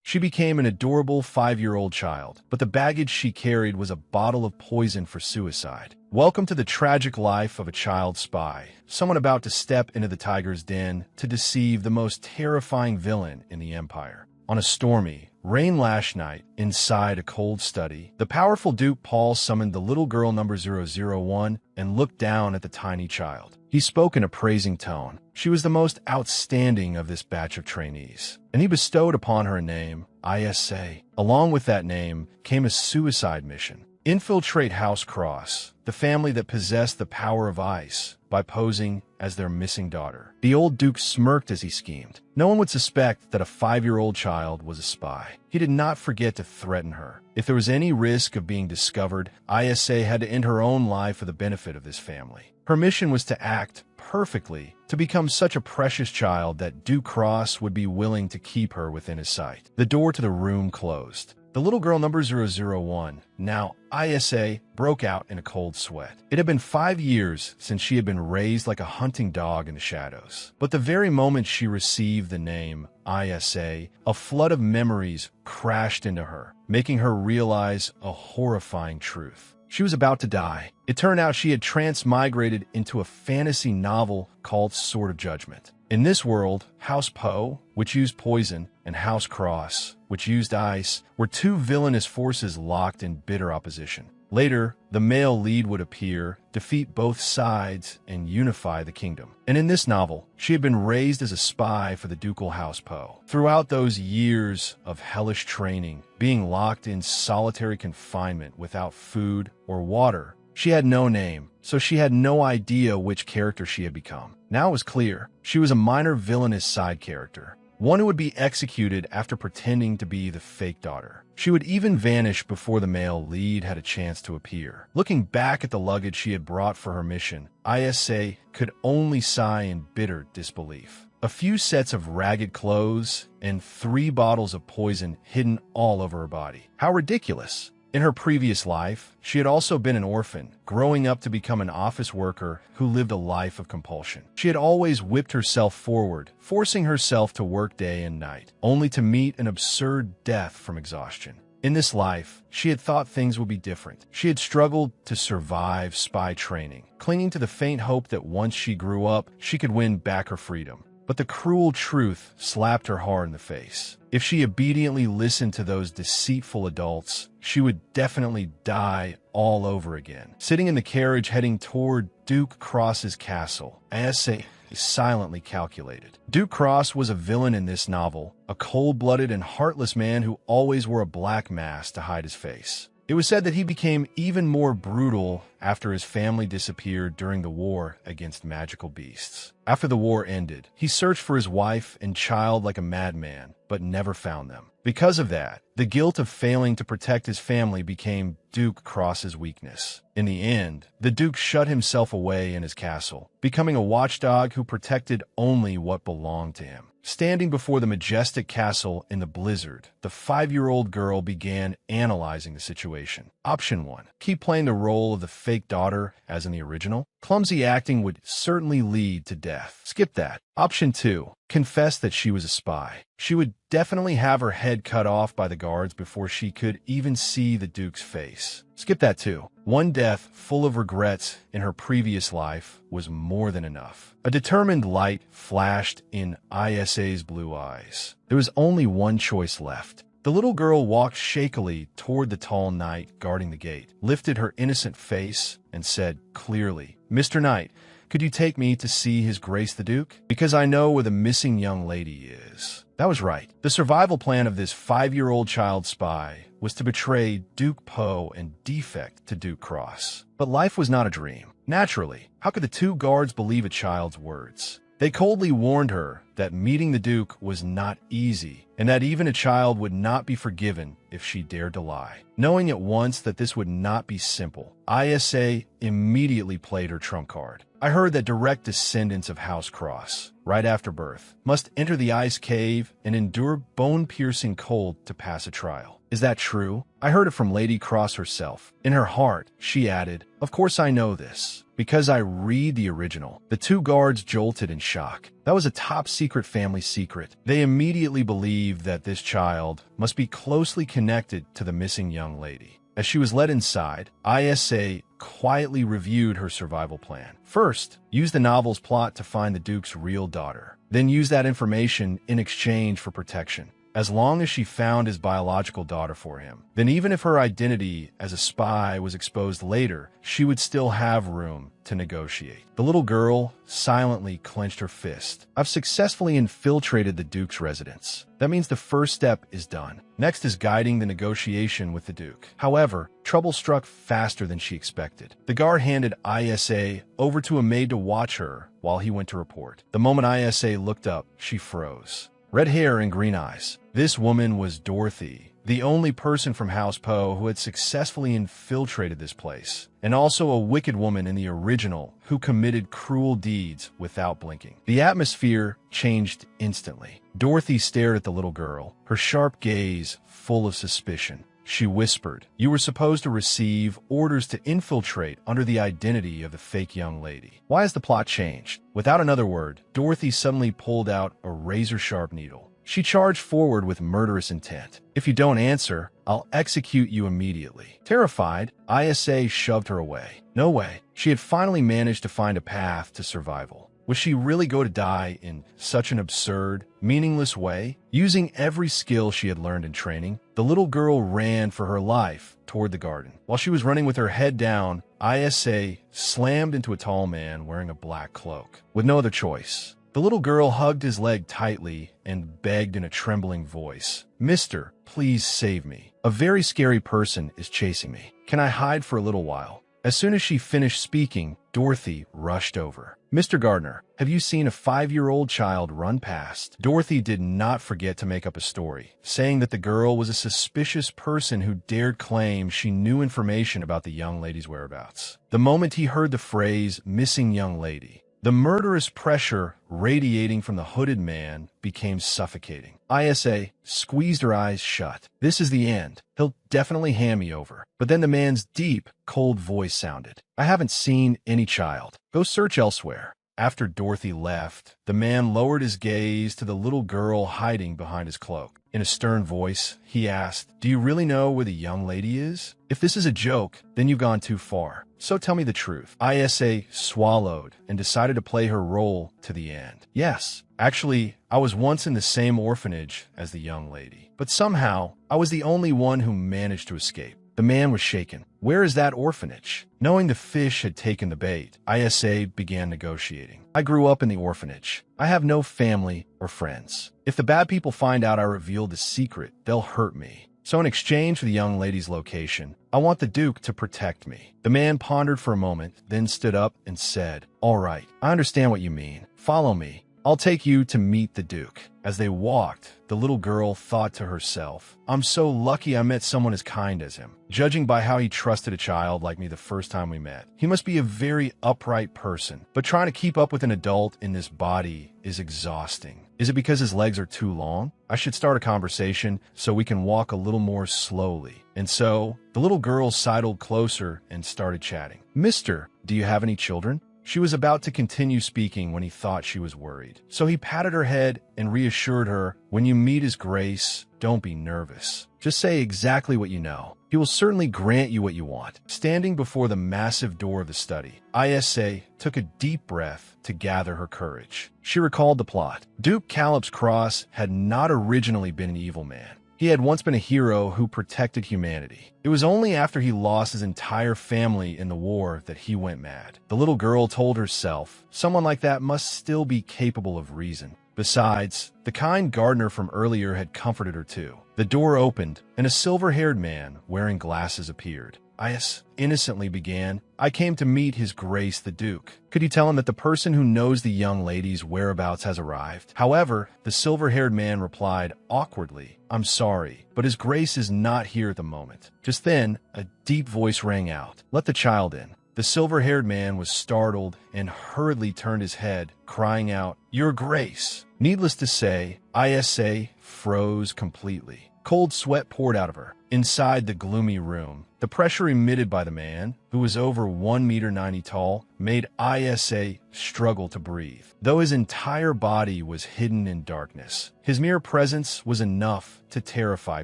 She became an adorable 5-year-old child, but the baggage she carried was a bottle of poison for suicide. Welcome to the tragic life of a child spy, someone about to step into the tiger's den to deceive the most terrifying villain in the Empire. On a stormy, rain-lashed night, inside a cold study, the powerful Duke Paul summoned the little girl number 001 and looked down at the tiny child. He spoke in a praising tone. She was the most outstanding of this batch of trainees, and he bestowed upon her a name, Isa. Along with that name came a suicide mission. Infiltrate House Cross, the family that possessed the power of ice, by posing as their missing daughter. The old Duke smirked as he schemed. No one would suspect that a 5-year-old child was a spy. He did not forget to threaten her. If there was any risk of being discovered, Isa had to end her own life for the benefit of this family. Her mission was to act perfectly, to become such a precious child that Duke Cross would be willing to keep her within his sight. The door to the room closed. The little girl number 001, now Isa, broke out in a cold sweat. It had been 5 years since she had been raised like a hunting dog in the shadows. But the very moment she received the name Isa, a flood of memories crashed into her, making her realize a horrifying truth. She was about to die. It turned out she had transmigrated into a fantasy novel called Sword of Judgment. In this world, House Po, which used poison, and House Cross, which used ice, were two villainous forces locked in bitter opposition. Later, the male lead would appear, defeat both sides, and unify the kingdom. And in this novel, she had been raised as a spy for the ducal House Po. Throughout those years of hellish training, being locked in solitary confinement without food or water, she had no name, so she had no idea which character she had become. Now it was clear. She was a minor villainous side character, one who would be executed after pretending to be the fake daughter. She would even vanish before the male lead had a chance to appear. Looking back at the luggage she had brought for her mission, Isa could only sigh in bitter disbelief. A few sets of ragged clothes and 3 bottles of poison hidden all over her body. How ridiculous! In her previous life, she had also been an orphan, growing up to become an office worker who lived a life of compulsion. She had always whipped herself forward, forcing herself to work day and night, only to meet an absurd death from exhaustion. In this life, she had thought things would be different. She had struggled to survive spy training, clinging to the faint hope that once she grew up, she could win back her freedom. But the cruel truth slapped her hard in the face. If she obediently listened to those deceitful adults, she would definitely die all over again. Sitting in the carriage heading toward Duke Cross's castle, Isa silently calculated. Duke Cross was a villain in this novel, a cold-blooded and heartless man who always wore a black mask to hide his face. It was said that he became even more brutal after his family disappeared during the war against magical beasts. After the war ended, he searched for his wife and child like a madman, but never found them. Because of that, the guilt of failing to protect his family became Duke Cross's weakness. In the end, the Duke shut himself away in his castle, becoming a watchdog who protected only what belonged to him. Standing before the majestic castle in the blizzard, the 5-year-old girl began analyzing the situation. Option 1. Keep playing the role of the fake daughter as in the original. Clumsy acting would certainly lead to death. Skip that. Option 2. Confess that she was a spy. She would definitely have her head cut off by the guards before she could even see the Duke's face. Skip that too. One death full of regrets in her previous life was more than enough. A determined light flashed in Isa's blue eyes. There was only one choice left. The little girl walked shakily toward the tall knight guarding the gate, lifted her innocent face, and said clearly, "Mr. Knight, could you take me to see His Grace the Duke? Because I know where the missing young lady is." That was right. The survival plan of this 5-year-old child spy was to betray Duke Po and defect to Duke Cross. But life was not a dream. Naturally, how could the 2 guards believe a child's words? They coldly warned her that meeting the Duke was not easy, and that even a child would not be forgiven if she dared to lie. Knowing at once that this would not be simple, Isa immediately played her trump card. I heard that direct descendants of House Cross, right after birth, must enter the ice cave and endure bone-piercing cold to pass a trial. Is that true? I heard it from Lady Cross herself. In her heart, she added, "Of course I know this. Because I read the original. The two guards jolted in shock. That was a top-secret family secret. They immediately believed that this child must be closely connected to the missing young lady. As she was led inside, Isa quietly reviewed her survival plan. First, use the novel's plot to find the Duke's real daughter. Then use that information in exchange for protection. As long as she found his biological daughter for him, then even if her identity as a spy was exposed later, she would still have room to negotiate. The little girl silently clenched her fist. I've successfully infiltrated the Duke's residence. That means the first step is done. Next is guiding the negotiation with the Duke. However, trouble struck faster than she expected. The guard handed Isa over to a maid to watch her while he went to report. The moment Isa looked up, she froze. Red hair and green eyes. This woman was Dorothy, the only person from House Poe who had successfully infiltrated this place, and also a wicked woman in the original who committed cruel deeds without blinking. The atmosphere changed instantly. Dorothy stared at the little girl, her sharp gaze full of suspicion. She whispered, "You were supposed to receive orders to infiltrate under the identity of the fake young lady. Why has the plot changed?" Without another word, Dorothy suddenly pulled out a razor-sharp needle. She charged forward with murderous intent. "If you don't answer, I'll execute you immediately." Terrified, Isa shoved her away. No way. She had finally managed to find a path to survival. Was she really going to die in such an absurd, meaningless way? Using every skill she had learned in training, the little girl ran for her life toward the garden. While she was running with her head down, Isa slammed into a tall man wearing a black cloak. With no other choice, the little girl hugged his leg tightly and begged in a trembling voice, "Mister, please save me. A very scary person is chasing me. Can I hide for a little while?" As soon as she finished speaking, Dorothy rushed over. "Mr. Gardner, have you seen a 5-year-old child run past?" Dorothy did not forget to make up a story, saying that the girl was a suspicious person who dared claim she knew information about the young lady's whereabouts. The moment he heard the phrase, "missing young lady," the murderous pressure radiating from the hooded man became suffocating. Isa squeezed her eyes shut. "This is the end. He'll definitely hand me over." But then the man's deep, cold voice sounded. "I haven't seen any child. Go search elsewhere." After Dorothy left, the man lowered his gaze to the little girl hiding behind his cloak. In a stern voice, he asked, "Do you really know where the young lady is? If this is a joke, then you've gone too far. So tell me the truth." Isa swallowed and decided to play her role to the end. "Yes, actually, I was once in the same orphanage as the young lady. But somehow, I was the only one who managed to escape." The man was shaken. "Where is that orphanage?" Knowing the fish had taken the bait, Isa began negotiating. "I grew up in the orphanage. I have no family or friends. If the bad people find out I revealed the secret, they'll hurt me. So in exchange for the young lady's location, I want the Duke to protect me." The man pondered for a moment, then stood up and said, "All right, I understand what you mean. Follow me. I'll take you to meet the Duke." As they walked, the little girl thought to herself, "I'm so lucky I met someone as kind as him. Judging by how he trusted a child like me the first time we met, he must be a very upright person. But trying to keep up with an adult in this body is exhausting. Is it because his legs are too long? I should start a conversation so we can walk a little more slowly." And so, the little girl sidled closer and started chatting. "Mister, do you have any children?" She was about to continue speaking when he thought she was worried. So he patted her head and reassured her, "When you meet His Grace, don't be nervous. Just say exactly what you know. He will certainly grant you what you want." Standing before the massive door of the study, Isa took a deep breath to gather her courage. She recalled the plot. Duke Calip's Cross had not originally been an evil man. He had once been a hero who protected humanity. It was only after he lost his entire family in the war that he went mad. The little girl told herself, someone like that must still be capable of reason. Besides, the kind gardener from earlier had comforted her too. The door opened, and a silver-haired man wearing glasses appeared. Is innocently began, "I came to meet His Grace the Duke. Could you tell him that the person who knows the young lady's whereabouts has arrived?" However, the silver-haired man replied awkwardly, "I'm sorry, but His Grace is not here at the moment." Just then, a deep voice rang out, "Let the child in." The silver-haired man was startled and hurriedly turned his head, crying out, "Your Grace!" Needless to say, Isa froze completely. Cold sweat poured out of her. Inside the gloomy room, the pressure emitted by the man, who was over 1.90 meters tall, made Isa struggle to breathe. Though his entire body was hidden in darkness, his mere presence was enough to terrify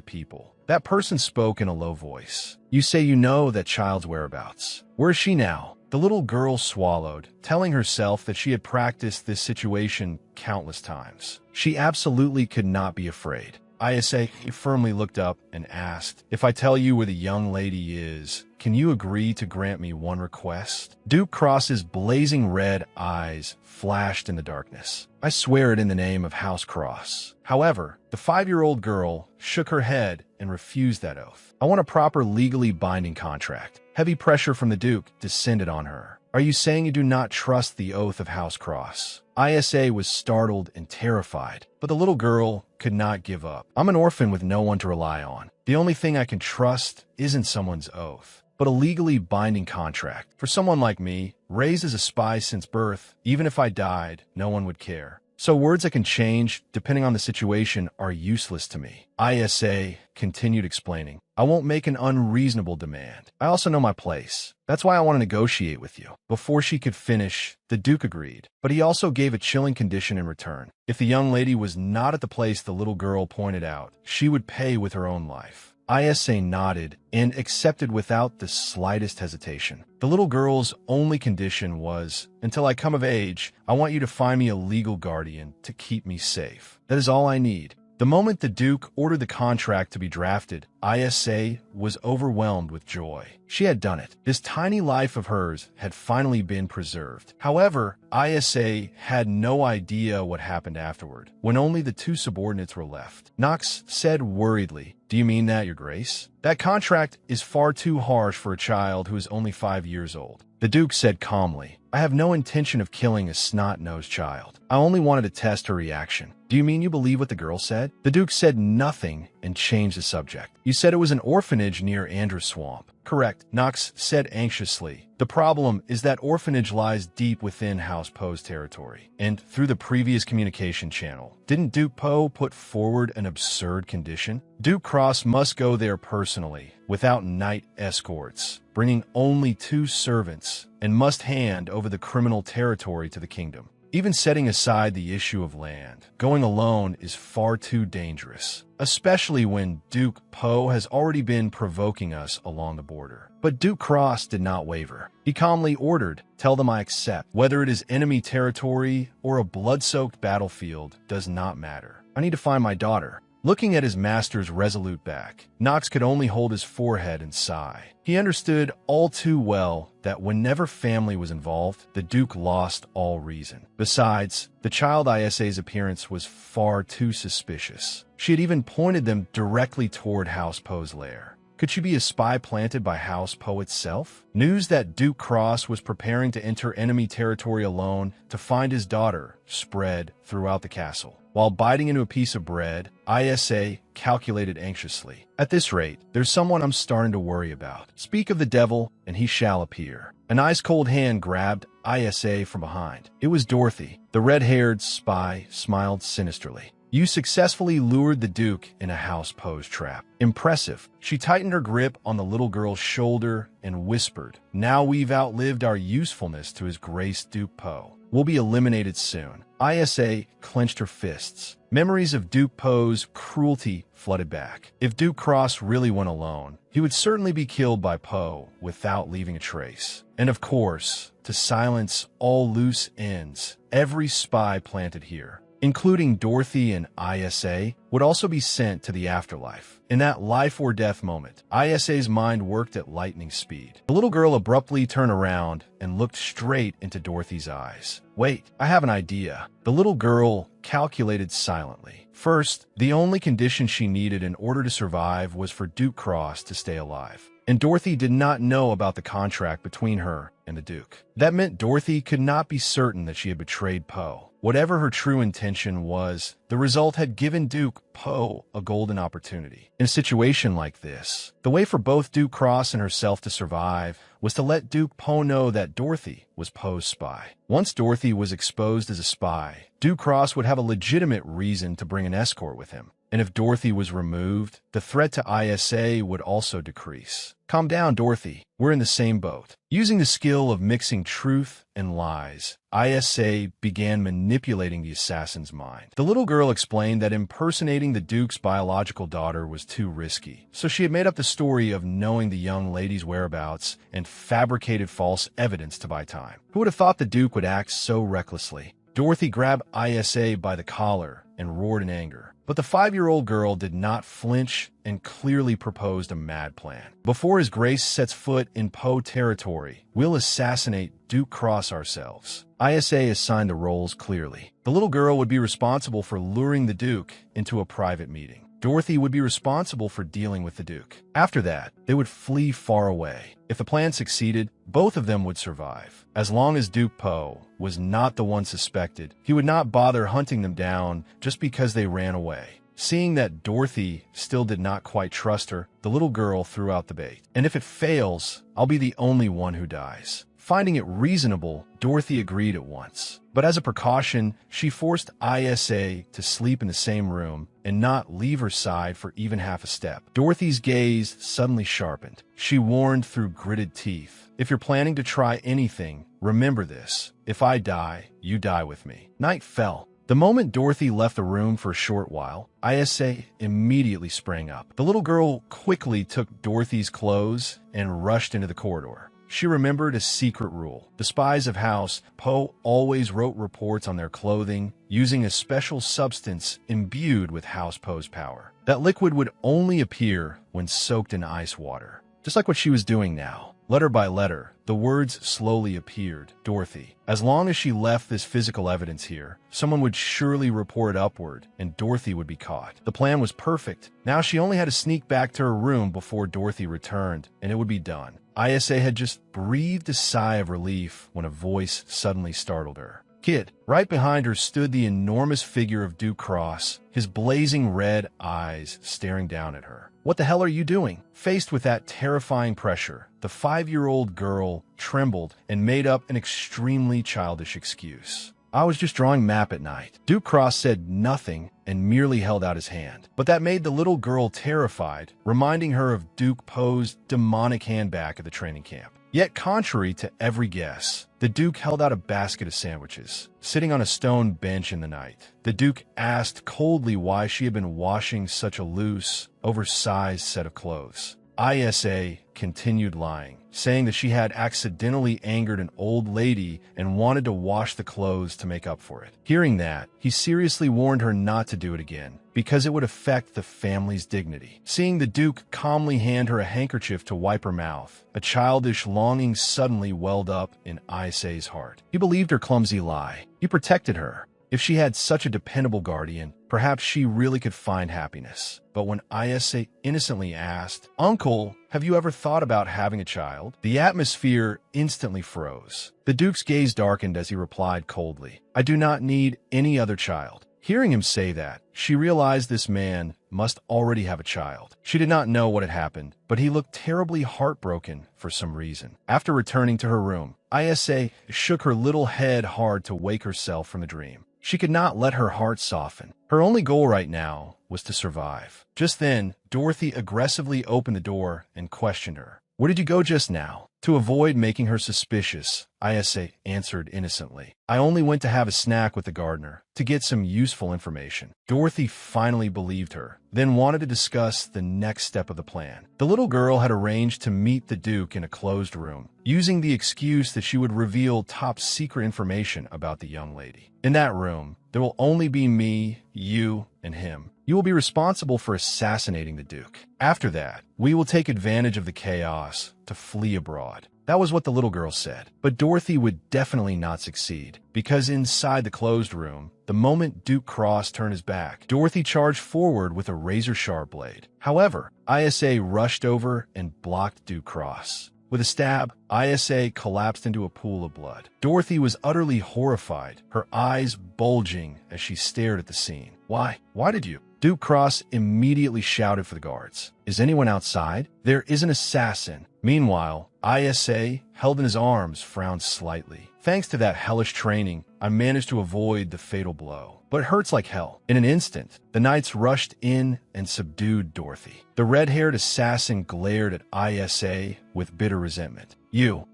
people. That person spoke in a low voice. "You say you know that child's whereabouts. Where is she now?" The little girl swallowed, telling herself that she had practiced this situation countless times. She absolutely could not be afraid. Isa firmly looked up and asked, "If I tell you where the young lady is, can you agree to grant me one request?" Duke Cross's blazing red eyes flashed in the darkness. "I swear it in the name of House Cross." However, the 5-year-old girl shook her head and refused that oath. "I want a proper legally binding contract." Heavy pressure from the Duke descended on her. "Are you saying you do not trust the oath of House Cross?" Isa was startled and terrified, but the little girl could not give up. "I'm an orphan with no one to rely on. The only thing I can trust isn't someone's oath, but a legally binding contract. For someone like me, raised as a spy since birth, even if I died, no one would care. So words that can change, depending on the situation, are useless to me." Isa continued explaining, "I won't make an unreasonable demand. I also know my place. That's why I want to negotiate with you." Before she could finish, the Duke agreed, but he also gave a chilling condition in return. If the young lady was not at the place the little girl pointed out, she would pay with her own life. Isa nodded and accepted without the slightest hesitation. The little girl's only condition was, "Until I come of age, I want you to find me a legal guardian to keep me safe. That is all I need." The moment the Duke ordered the contract to be drafted, Isa was overwhelmed with joy. She had done it. This tiny life of hers had finally been preserved. However, Isa had no idea what happened afterward, when only the 2 subordinates were left. Knox said worriedly, "Do you mean that, Your Grace? That contract is far too harsh for a child who is only 5 years old." The Duke said calmly, "I have no intention of killing a snot-nosed child. I only wanted to test her reaction." "Do you mean you believe what the girl said?" The Duke said nothing and changed the subject. "You said it was an orphanage near Andrew Swamp." "Correct," Knox said anxiously. "The problem is that orphanage lies deep within House Poe's territory, and through the previous communication channel. Didn't Duke Poe put forward an absurd condition? Duke Cross must go there personally, without knight escorts, bringing only 2 servants, and must hand over the criminal territory to the kingdom. Even setting aside the issue of land, going alone is far too dangerous, especially when Duke Poe has already been provoking us along the border." But Duke Cross did not waver. He calmly ordered, "Tell them I accept. Whether it is enemy territory or a blood-soaked battlefield does not matter. I need to find my daughter." Looking at his master's resolute back, Knox could only hold his forehead and sigh. He understood all too well that whenever family was involved, the Duke lost all reason. Besides, the child Isa's appearance was far too suspicious. She had even pointed them directly toward House Poe's lair. Could she be a spy planted by House Poe itself? News that Duke Cross was preparing to enter enemy territory alone to find his daughter spread throughout the castle. While biting into a piece of bread, Isa calculated anxiously. "At this rate, there's someone I'm starting to worry about. Speak of the devil, and he shall appear." An ice-cold hand grabbed Isa from behind. It was Dorothy. The red-haired spy smiled sinisterly. "You successfully lured the Duke in a House Poe's trap. Impressive." She tightened her grip on the little girl's shoulder and whispered, "Now we've outlived our usefulness to His Grace Duke Poe. We'll be eliminated soon." Isa clenched her fists. Memories of Duke Poe's cruelty flooded back. If Duke Cross really went alone, he would certainly be killed by Poe without leaving a trace. And of course, to silence all loose ends, every spy planted here, including Dorothy and Isa, would also be sent to the afterlife. In that life-or-death moment, Isa's mind worked at lightning speed. The little girl abruptly turned around and looked straight into Dorothy's eyes. "Wait, I have an idea." The little girl calculated silently. First, the only condition she needed in order to survive was for Duke Cross to stay alive. And Dorothy did not know about the contract between her and the Duke. That meant Dorothy could not be certain that she had betrayed Poe. Whatever her true intention was, the result had given Duke Poe a golden opportunity. In a situation like this, the way for both Duke Cross and herself to survive was to let Duke Poe know that Dorothy was Poe's spy. Once Dorothy was exposed as a spy, Duke Cross would have a legitimate reason to bring an escort with him. and if Dorothy was removed, the threat to ISA would also decrease. Calm down, Dorothy. We're in the same boat. Using the skill of mixing truth and lies, ISA began manipulating the assassin's mind. The little girl explained that impersonating the Duke's biological daughter was too risky, so she had made up the story of knowing the young lady's whereabouts and fabricated false evidence to buy time. Who would have thought the Duke would act so recklessly? Dorothy grabbed ISA by the collar and roared in anger. But the 5-year-old girl did not flinch and clearly proposed a mad plan. Before His Grace sets foot in Poe territory, we'll assassinate Duke Cross ourselves. ISA assigned the roles clearly. The little girl would be responsible for luring the Duke into a private meeting. Dorothy would be responsible for dealing with the Duke. After that, they would flee far away. If the plan succeeded, both of them would survive. As long as Duke Poe was not the one suspected, he would not bother hunting them down just because they ran away. Seeing that Dorothy still did not quite trust her, the little girl threw out the bait. And if it fails, I'll be the only one who dies. Finding it reasonable, Dorothy agreed at once. But as a precaution, she forced ISA to sleep in the same room and not leave her side for even half a step. Dorothy's gaze suddenly sharpened. She warned through gritted teeth, "If you're planning to try anything, remember this. If I die, you die with me." Night fell. The moment Dorothy left the room for a short while, ISA immediately sprang up. The little girl quickly took Dorothy's clothes and rushed into the corridor. She remembered a secret rule. The spies of House Poe always wrote reports on their clothing using a special substance imbued with House Poe's power. That liquid would only appear when soaked in ice water. Just like what she was doing now. Letter by letter, the words slowly appeared. Dorothy. As long as she left this physical evidence here, someone would surely report upward, and Dorothy would be caught. The plan was perfect. Now she only had to sneak back to her room before Dorothy returned, and it would be done. ISA had just breathed a sigh of relief when a voice suddenly startled her. "Kid." Right behind her stood the enormous figure of Duke Cross, his blazing red eyes staring down at her. "What the hell are you doing?" Faced with that terrifying pressure, the 5-year-old girl trembled and made up an extremely childish excuse. "I was just drawing map at night." Duke Cross said nothing and merely held out his hand. But that made the little girl terrified, reminding her of Duke Poe's demonic hand back at the training camp. Yet contrary to every guess, the Duke held out a basket of sandwiches. Sitting on a stone bench in the night, the Duke asked coldly why she had been washing such a loose, oversized set of clothes. ISA continued lying, saying that she had accidentally angered an old lady and wanted to wash the clothes to make up for it. Hearing that, he seriously warned her not to do it again, because it would affect the family's dignity. Seeing the Duke calmly hand her a handkerchief to wipe her mouth, a childish longing suddenly welled up in ISA's heart. He believed her clumsy lie. He protected her. If she had such a dependable guardian, perhaps she really could find happiness. But when ISA innocently asked, "Uncle, have you ever thought about having a child?" the atmosphere instantly froze. The Duke's gaze darkened as he replied coldly, "I do not need any other child." Hearing him say that, she realized this man must already have a child. She did not know what had happened, but he looked terribly heartbroken for some reason. After returning to her room, ISA shook her little head hard to wake herself from the dream. She could not let her heart soften. Her only goal right now was to survive. Just then, Dorothy aggressively opened the door and questioned her. "Where did you go just now?" To avoid making her suspicious, ISA answered innocently, "I only went to have a snack with the gardener, to get some useful information." Dorothy finally believed her, then wanted to discuss the next step of the plan. The little girl had arranged to meet the Duke in a closed room, using the excuse that she would reveal top-secret information about the young lady. In that room, there will only be me, you, and him. You will be responsible for assassinating the Duke. After that, we will take advantage of the chaos to flee abroad. That was what the little girl said. But Dorothy would definitely not succeed, because inside the closed room, the moment Duke Cross turned his back, Dorothy charged forward with a razor-sharp blade. However, ISA rushed over and blocked Duke Cross. With a stab, ISA collapsed into a pool of blood. Dorothy was utterly horrified, her eyes bulging as she stared at the scene. Why did you?" Duke Cross immediately shouted for the guards. "Is anyone outside? There is an assassin." Meanwhile, ISA, held in his arms, frowned slightly. Thanks to that hellish training, I managed to avoid the fatal blow. But it hurts like hell. In an instant, the knights rushed in and subdued Dorothy. The red-haired assassin glared at Isa with bitter resentment. You,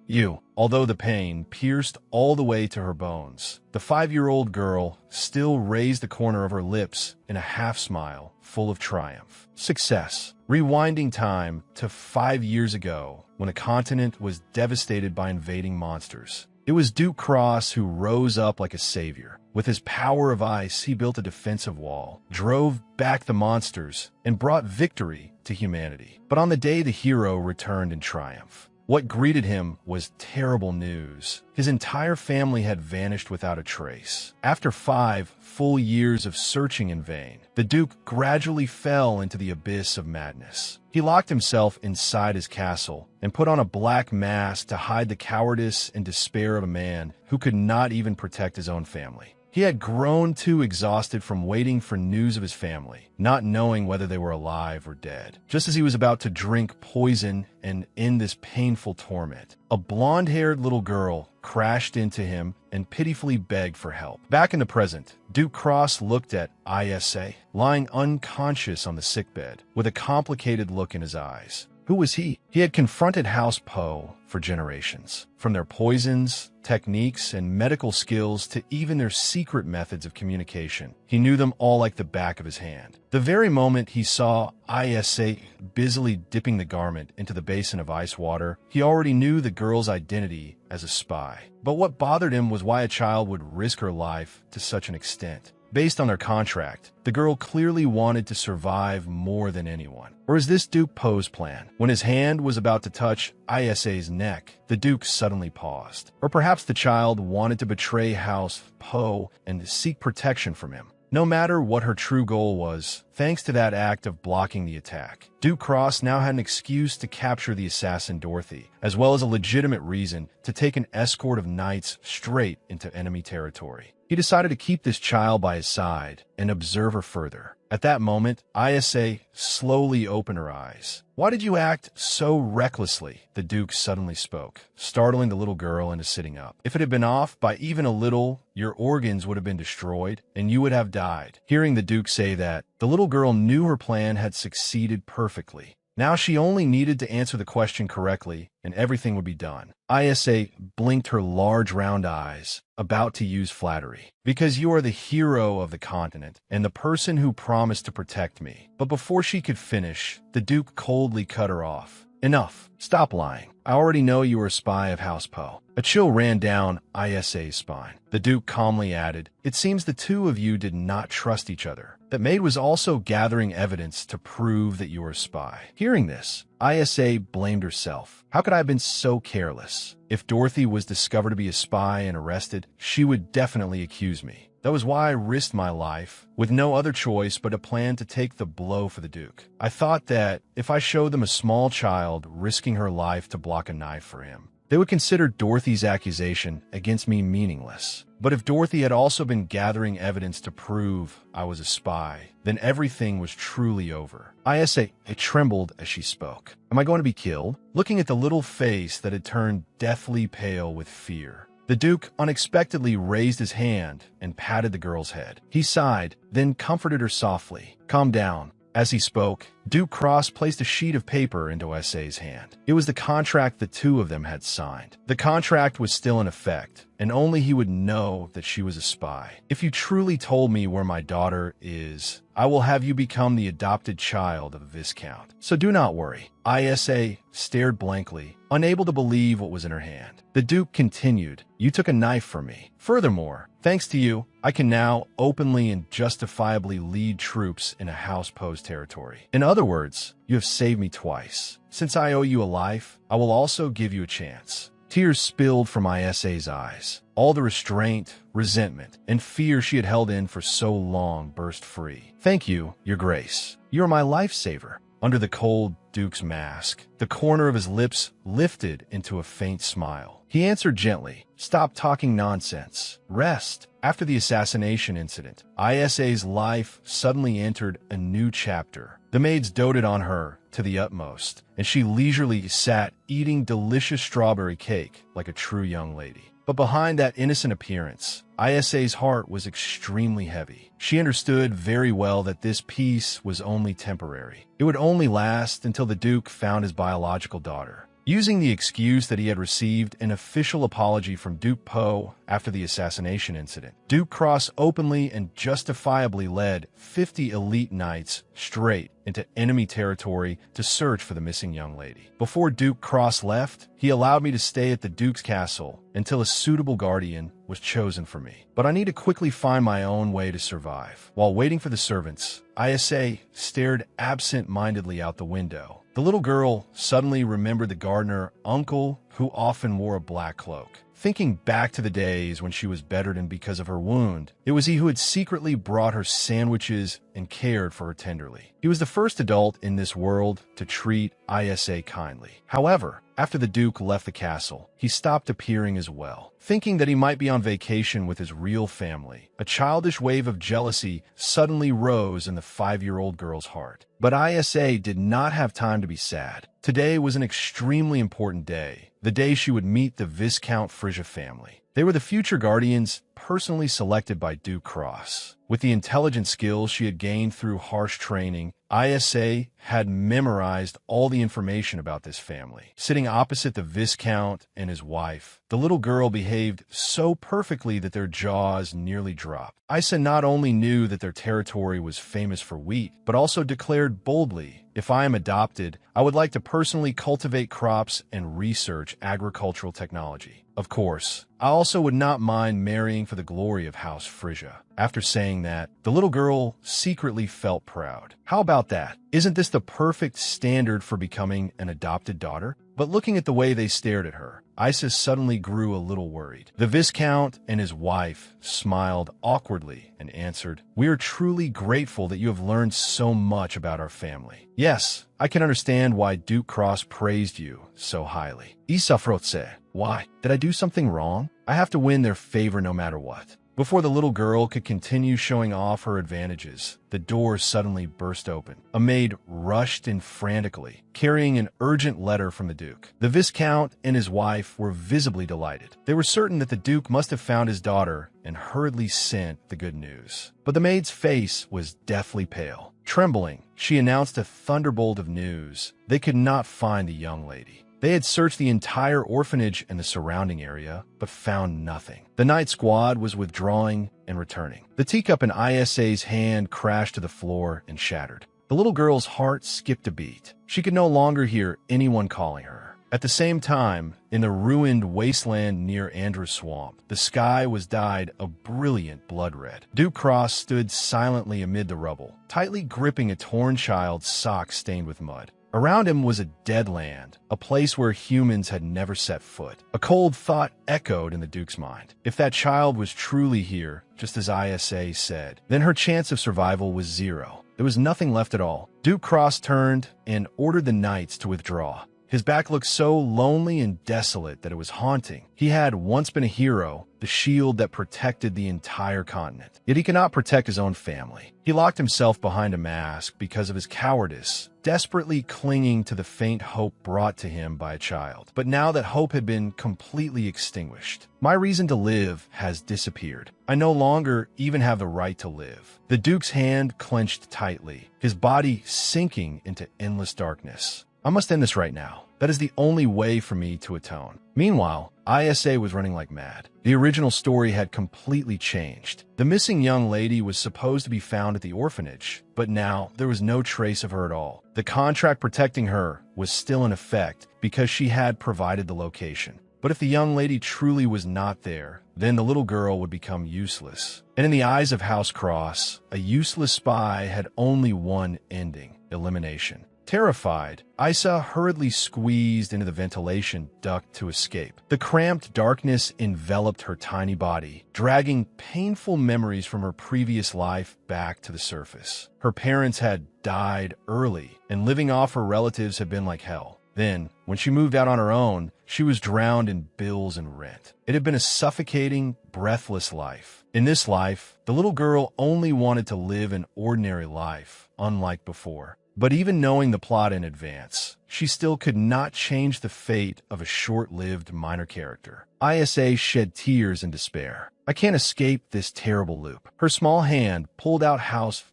although the pain pierced all the way to her bones. The 5-year-old girl still raised the corner of her lips in a half-smile, full of triumph. Success. Rewinding time to 5 years ago, when a continent was devastated by invading monsters. It was Duke Cross who rose up like a savior. With his power of ice, he built a defensive wall, drove back the monsters, and brought victory to humanity. But on the day the hero returned in triumph, what greeted him was terrible news. His entire family had vanished without a trace. After 5 full years of searching in vain, the Duke gradually fell into the abyss of madness. He locked himself inside his castle and put on a black mask to hide the cowardice and despair of a man who could not even protect his own family. He had grown too exhausted from waiting for news of his family, not knowing whether they were alive or dead. Just as he was about to drink poison and end this painful torment, a blonde-haired little girl crashed into him and pitifully begged for help. Back in the present, Duke Cross looked at Isa, lying unconscious on the sickbed, with a complicated look in his eyes. Who was he? He had confronted House Poe for generations. From their poisons, techniques, and medical skills to even their secret methods of communication, he knew them all like the back of his hand. The very moment he saw Isa busily dipping the garment into the basin of ice water, he already knew the girl's identity as a spy. But what bothered him was why a child would risk her life to such an extent. Based on their contract, the girl clearly wanted to survive more than anyone. Or is this Duke Poe's plan? When his hand was about to touch Isa's neck, the Duke suddenly paused. Or perhaps the child wanted to betray House Poe and seek protection from him. No matter what her true goal was, thanks to that act of blocking the attack, Duke Cross now had an excuse to capture the assassin Dorothy, as well as a legitimate reason to take an escort of knights straight into enemy territory. He decided to keep this child by his side and observe her further. At that moment, Isa slowly opened her eyes. "Why did you act so recklessly?" the Duke suddenly spoke, startling the little girl into sitting up. "If it had been off by even a little, your organs would have been destroyed and you would have died." Hearing the Duke say that, the little girl knew her plan had succeeded perfectly. Now she only needed to answer the question correctly, and everything would be done. Isa blinked her large round eyes, about to use flattery. "Because you are the hero of the continent, and the person who promised to protect me." But before she could finish, the Duke coldly cut her off. "Enough. Stop lying. I already know you are a spy of House Poe." A chill ran down Isa's spine. The Duke calmly added, "It seems the two of you did not trust each other. That maid was also gathering evidence to prove that you were a spy." Hearing this, Isa blamed herself. "How could I have been so careless? If Dorothy was discovered to be a spy and arrested, she would definitely accuse me. That was why I risked my life, with no other choice but a plan to take the blow for the Duke. I thought that if I showed them a small child risking her life to block a knife for him, they would consider Dorothy's accusation against me meaningless. But if Dorothy had also been gathering evidence to prove I was a spy, then everything was truly over." Isa trembled as she spoke. "Am I going to be killed?" Looking at the little face that had turned deathly pale with fear, the Duke unexpectedly raised his hand and patted the girl's head. He sighed, then comforted her softly. "Calm down." As he spoke, Duke Cross placed a sheet of paper into Isa's hand. It was the contract the two of them had signed. The contract was still in effect, and only he would know that she was a spy. "If you truly told me where my daughter is, I will have you become the adopted child of a Viscount. So do not worry." Isa stared blankly, unable to believe what was in her hand. The Duke continued, "You took a knife from me. Furthermore, thanks to you, I can now openly and justifiably lead troops in a House Poe's territory. In other words, you have saved me twice. Since I owe you a life, I will also give you a chance." Tears spilled from Isa's eyes. All the restraint, resentment, and fear she had held in for so long burst free. "Thank you, Your Grace. You are my lifesaver." Under the cold Duke's mask, the corner of his lips lifted into a faint smile. He answered gently, "Stop talking nonsense. Rest." After the assassination incident, Isa's life suddenly entered a new chapter. The maids doted on her to the utmost, and she leisurely sat eating delicious strawberry cake like a true young lady. But behind that innocent appearance, Isa's heart was extremely heavy. She understood very well that this peace was only temporary. It would only last until the Duke found his biological daughter. Using the excuse that he had received an official apology from Duke Po after the assassination incident, Duke Cross openly and justifiably led 50 elite knights straight into enemy territory to search for the missing young lady. Before Duke Cross left, he allowed me to stay at the Duke's castle until a suitable guardian was chosen for me. But I need to quickly find my own way to survive. While waiting for the servants, Isa stared absent-mindedly out the window. The little girl suddenly remembered the gardener uncle who often wore a black cloak. Thinking back to the days when she was bedridden because of her wound, it was he who had secretly brought her sandwiches and cared for her tenderly. He was the first adult in this world to treat Isa kindly. However, after the Duke left the castle, he stopped appearing as well. Thinking that he might be on vacation with his real family, a childish wave of jealousy suddenly rose in the 5-year-old girl's heart. But Isa did not have time to be sad. Today was an extremely important day, the day she would meet the Viscount Frisia family. They were the future guardians personally selected by Duke Cross. With the intelligent skills she had gained through harsh training, Isa had memorized all the information about this family. Sitting opposite the Viscount and his wife, the little girl behaved so perfectly that their jaws nearly dropped. Isa not only knew that their territory was famous for wheat, but also declared boldly, "If I am adopted, I would like to personally cultivate crops and research agricultural technology. Of course, I also would not mind marrying for the glory of House Frisia." After saying that, the little girl secretly felt proud. How about that? Isn't this the perfect standard for becoming an adopted daughter? But looking at the way they stared at her, Isa suddenly grew a little worried. The Viscount and his wife smiled awkwardly and answered, "We are truly grateful that you have learned so much about our family. Yes, I can understand why Duke Cross praised you so highly." Isa frotse. Why? Did I do something wrong? I have to win their favor no matter what. Before the little girl could continue showing off her advantages, the door suddenly burst open. A maid rushed in frantically, carrying an urgent letter from the Duke. The Viscount and his wife were visibly delighted. They were certain that the Duke must have found his daughter and hurriedly sent the good news. But the maid's face was deathly pale. Trembling, she announced a thunderbolt of news. They could not find the young lady. They had searched the entire orphanage and the surrounding area, but found nothing. The night squad was withdrawing and returning. The teacup in Isa's hand crashed to the floor and shattered. The little girl's heart skipped a beat. She could no longer hear anyone calling her. At the same time, in the ruined wasteland near Andrew's Swamp, the sky was dyed a brilliant blood red. Duke Cross stood silently amid the rubble, tightly gripping a torn child's sock stained with mud. Around him was a dead land, a place where humans had never set foot. A cold thought echoed in the Duke's mind. If that child was truly here, just as Isa said, then her chance of survival was zero. There was nothing left at all. Duke Cross turned and ordered the knights to withdraw. His back looked so lonely and desolate that it was haunting. He had once been a hero, the shield that protected the entire continent. Yet he could not protect his own family. He locked himself behind a mask because of his cowardice, desperately clinging to the faint hope brought to him by a child. But now that hope had been completely extinguished, my reason to live has disappeared. I no longer even have the right to live. The Duke's hand clenched tightly, his body sinking into endless darkness. I must end this right now. That is the only way for me to atone. Meanwhile, Isa was running like mad. The original story had completely changed. The missing young lady was supposed to be found at the orphanage, but now there was no trace of her at all. The contract protecting her was still in effect because she had provided the location. But if the young lady truly was not there, then the little girl would become useless. And in the eyes of House Cross, a useless spy had only one ending: elimination. Terrified, Isa hurriedly squeezed into the ventilation duct to escape. The cramped darkness enveloped her tiny body, dragging painful memories from her previous life back to the surface. Her parents had died early, and living off her relatives had been like hell. Then, when she moved out on her own, she was drowned in bills and rent. It had been a suffocating, breathless life. In this life, the little girl only wanted to live an ordinary life, unlike before. But even knowing the plot in advance, she still could not change the fate of a short-lived minor character. Isa shed tears in despair. I can't escape this terrible loop. Her small hand pulled out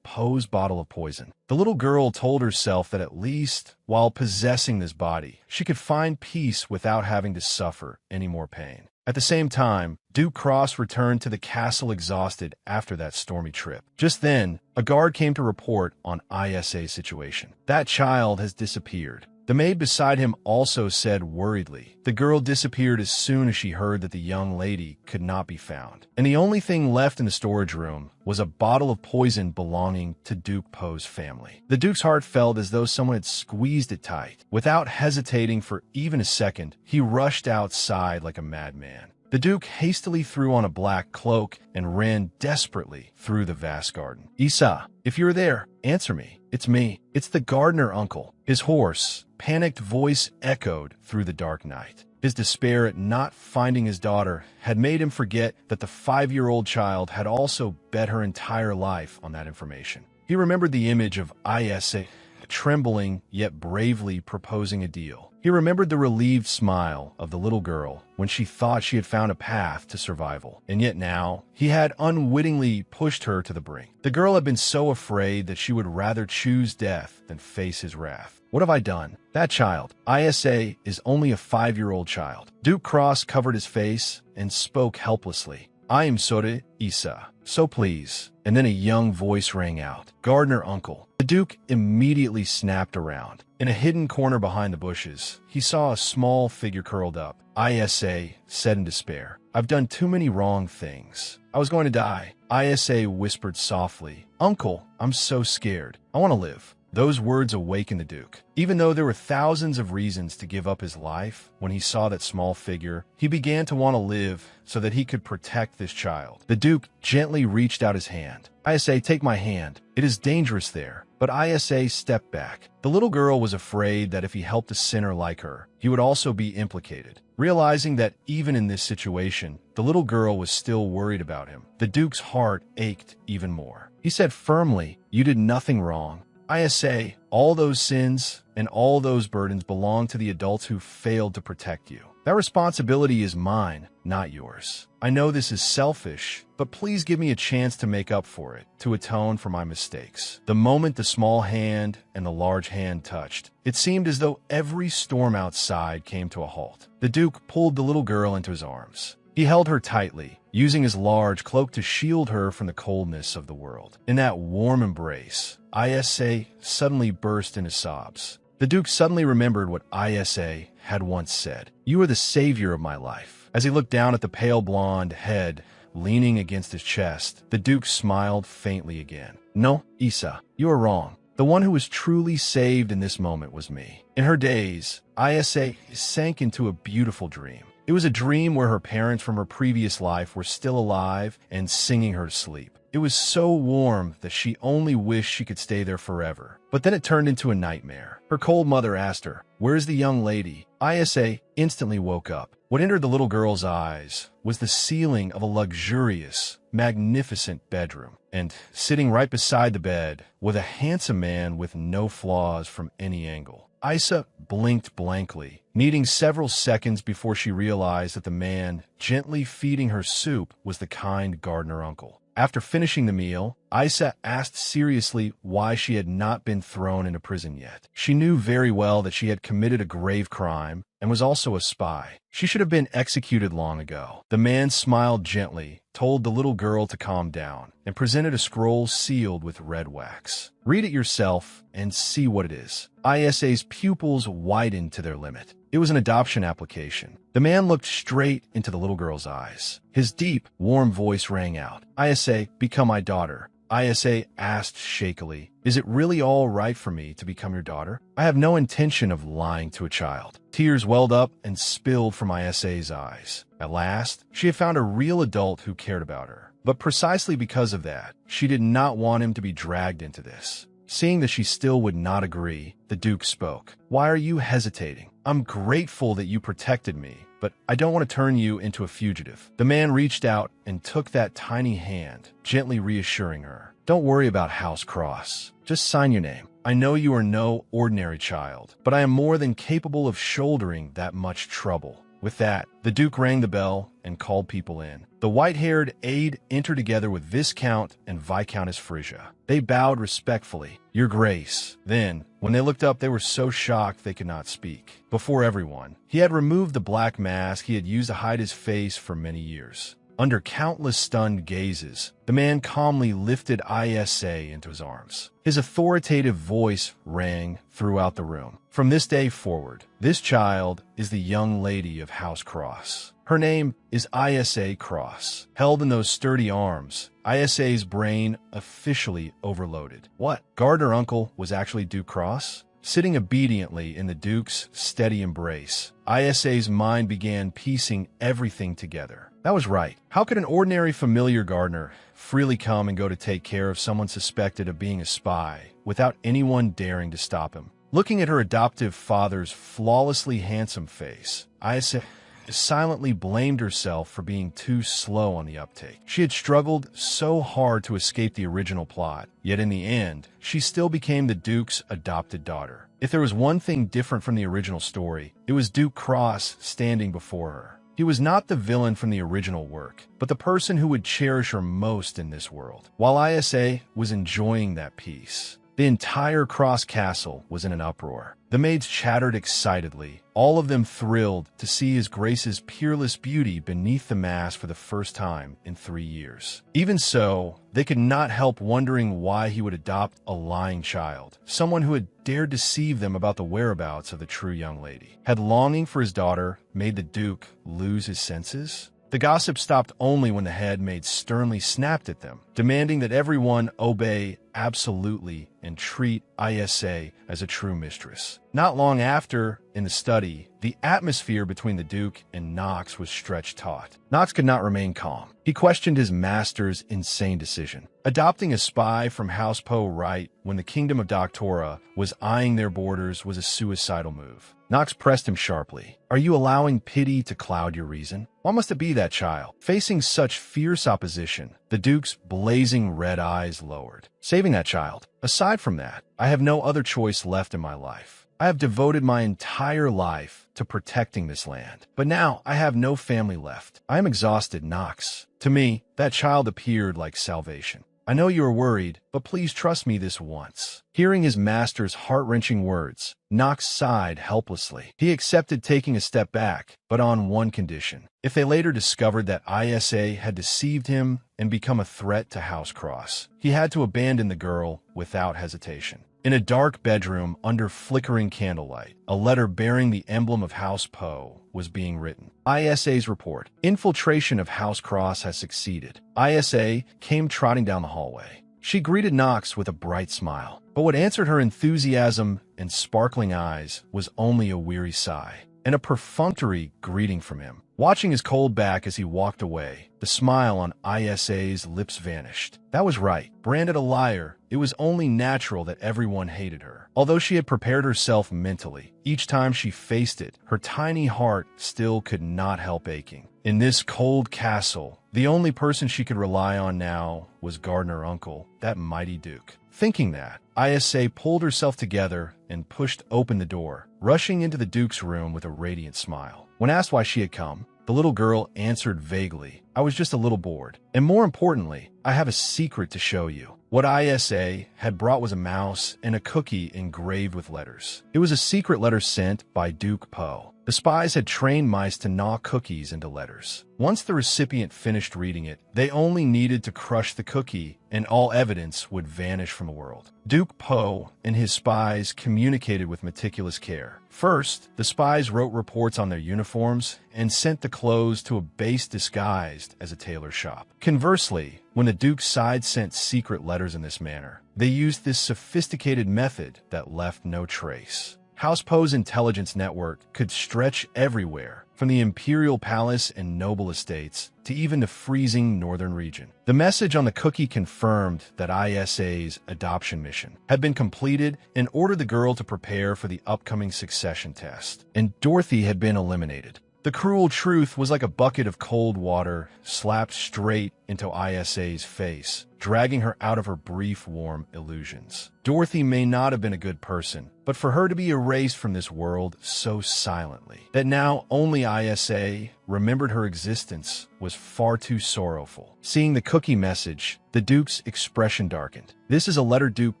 Poe's bottle of poison. The little girl told herself that at least, while possessing this body, she could find peace without having to suffer any more pain. At the same time, Duke Cross returned to the castle exhausted after that stormy trip. Just then, a guard came to report on Isa's situation. That child has disappeared. The maid beside him also said worriedly, the girl disappeared as soon as she heard that the young lady could not be found. And the only thing left in the storage room was a bottle of poison belonging to Duke Poe's family. The Duke's heart felt as though someone had squeezed it tight. Without hesitating for even a second, he rushed outside like a madman. The Duke hastily threw on a black cloak and ran desperately through the vast garden. Isa, if you're there, answer me. It's me. It's the gardener uncle. His hoarse, panicked voice echoed through the dark night. His despair at not finding his daughter had made him forget that the 5-year-old child had also bet her entire life on that information. He remembered the image of Isa trembling yet bravely proposing a deal. He remembered the relieved smile of the little girl when she thought she had found a path to survival. And yet now, he had unwittingly pushed her to the brink. The girl had been so afraid that she would rather choose death than face his wrath. What have I done? That child, Isa, is only a 5-year-old child. Duke Cross covered his face and spoke helplessly. I am sorry, Isa. So please. And then a young voice rang out. Gardener uncle. The Duke immediately snapped around. In a hidden corner behind the bushes, he saw a small figure curled up. Isa said in despair, I've done too many wrong things. I was going to die. Isa whispered softly, Uncle, I'm so scared. I want to live. Those words awakened the Duke. Even though there were thousands of reasons to give up his life, when he saw that small figure, he began to want to live so that he could protect this child. The Duke gently reached out his hand. Isa, take my hand. It is dangerous there. But Isa stepped back. The little girl was afraid that if he helped a sinner like her, he would also be implicated. Realizing that even in this situation, the little girl was still worried about him, the Duke's heart ached even more. He said firmly, You did nothing wrong. Isa, all those sins and all those burdens belong to the adults who failed to protect you. That responsibility is mine, not yours. I know this is selfish, but please give me a chance to make up for it, to atone for my mistakes. The moment the small hand and the large hand touched, it seemed as though every storm outside came to a halt. The Duke pulled the little girl into his arms. He held her tightly, using his large cloak to shield her from the coldness of the world. In that warm embrace, Isa suddenly burst into sobs. The Duke suddenly remembered what Isa had once said. You are the savior of my life. As he looked down at the pale blonde head leaning against his chest, the Duke smiled faintly again. No, Isa, you are wrong. The one who was truly saved in this moment was me. In her days, Isa sank into a beautiful dream. It was a dream where her parents from her previous life were still alive and singing her to sleep. It was so warm that she only wished she could stay there forever. But then it turned into a nightmare. Her cold mother asked her, Where's the young lady? Isa instantly woke up. What entered the little girl's eyes was the ceiling of a luxurious, magnificent bedroom. And sitting right beside the bed was a handsome man with no flaws from any angle. Isa blinked blankly, needing several seconds before she realized that the man gently feeding her soup was the kind gardener uncle. After finishing the meal, Isa asked seriously why she had not been thrown into prison yet. She knew very well that she had committed a grave crime and was also a spy. She should have been executed long ago. The man smiled gently, told the little girl to calm down, and presented a scroll sealed with red wax. Read it yourself and see what it is. Isa's pupils widened to their limit. It was an adoption application. The man looked straight into the little girl's eyes. His deep, warm voice rang out. Isa, become my daughter. Isa asked shakily, Is it really all right for me to become your daughter? I have no intention of lying to a child. Tears welled up and spilled from Isa's eyes. At last, she had found a real adult who cared about her. But precisely because of that, she did not want him to be dragged into this. Seeing that she still would not agree, the Duke spoke. Why are you hesitating? I'm grateful that you protected me, but I don't want to turn you into a fugitive. The man reached out and took that tiny hand, gently reassuring her. Don't worry about House Cross. Just sign your name. I know you are no ordinary child, but I am more than capable of shouldering that much trouble." With that, the Duke rang the bell and called people in. The white-haired aide entered together with Viscount and Viscountess Frisia. They bowed respectfully. "Your Grace." Then, when they looked up, they were so shocked they could not speak. Before everyone, he had removed the black mask he had used to hide his face for many years. Under countless stunned gazes, the man calmly lifted Isa into his arms. His authoritative voice rang throughout the room. "From this day forward, this child is the young lady of House Cross. Her name is Isa Cross." Held in those sturdy arms, Isa's brain officially overloaded. What? Gardner Uncle was actually Duke Cross? Sitting obediently in the Duke's steady embrace, Isa's mind began piecing everything together. That was right. How could an ordinary familiar gardener freely come and go to take care of someone suspected of being a spy without anyone daring to stop him? Looking at her adoptive father's flawlessly handsome face, Isa silently blamed herself for being too slow on the uptake. She had struggled so hard to escape the original plot, yet in the end, she still became the Duke's adopted daughter. If there was one thing different from the original story, it was Duke Cross standing before her. He was not the villain from the original work, but the person who would cherish her most in this world. While Isa was enjoying that peace, the entire Cross Castle was in an uproar. The maids chattered excitedly, all of them thrilled to see His Grace's peerless beauty beneath the mask for the first time in 3 years. Even so, they could not help wondering why he would adopt a lying child, someone who had dared deceive them about the whereabouts of the true young lady. Had longing for his daughter made the Duke lose his senses? The gossip stopped only when the head maid sternly snapped at them, demanding that everyone obey absolutely and treat Isa as a true mistress. Not long after, in the study, the atmosphere between the Duke and Knox was stretched taut. Knox could not remain calm. He questioned his master's insane decision. Adopting a spy from House Poe right when the Kingdom of Doctora was eyeing their borders was a suicidal move. Knox pressed him sharply. "Are you allowing pity to cloud your reason? Why must it be that child?" Facing such fierce opposition, the Duke's blazing red eyes lowered. "Saving that child. Aside from that, I have no other choice left in my life. I have devoted my entire life to protecting this land. But now I have no family left. I am exhausted, Knox. To me, that child appeared like salvation. I know you are worried, but please trust me this once." Hearing his master's heart-wrenching words, Knox sighed helplessly. He accepted taking a step back, but on one condition. If they later discovered that Isa had deceived him and become a threat to House Cross, he had to abandon the girl without hesitation. In a dark bedroom under flickering candlelight, a letter bearing the emblem of House Poe was being written. Isa's report. Infiltration of House Cross has succeeded. Isa came trotting down the hallway. She greeted Knox with a bright smile, but what answered her enthusiasm and sparkling eyes was only a weary sigh and a perfunctory greeting from him. Watching his cold back as he walked away, the smile on Isa's lips vanished. That was right. Branded a liar, it was only natural that everyone hated her. Although she had prepared herself mentally, each time she faced it, her tiny heart still could not help aching. In this cold castle, the only person she could rely on now was Gardner Uncle, that mighty Duke. Thinking that, Isa pulled herself together and pushed open the door, rushing into the Duke's room with a radiant smile. When asked why she had come, the little girl answered vaguely, "I was just a little bored. And more importantly, I have a secret to show you." What Isa had brought was a mouse and a cookie engraved with letters. It was a secret letter sent by Duke Poe. The spies had trained mice to gnaw cookies into letters. Once the recipient finished reading it, they only needed to crush the cookie, and all evidence would vanish from the world. Duke Poe and his spies communicated with meticulous care. First, the spies wrote reports on their uniforms and sent the clothes to a base disguised as a tailor shop. Conversely, when the Duke's side sent secret letters in this manner, they used this sophisticated method that left no trace. House Poe's intelligence network could stretch everywhere, from the imperial palace and noble estates to even the freezing northern region. The message on the cookie confirmed that Isa's adoption mission had been completed and ordered the girl to prepare for the upcoming succession test, and Dorothy had been eliminated. The cruel truth was like a bucket of cold water slapped straight into Isa's face, dragging her out of her brief, warm illusions. Dorothy may not have been a good person, but for her to be erased from this world so silently that now only Isa remembered her existence was far too sorrowful. Seeing the cookie message, the Duke's expression darkened. "This is a letter Duke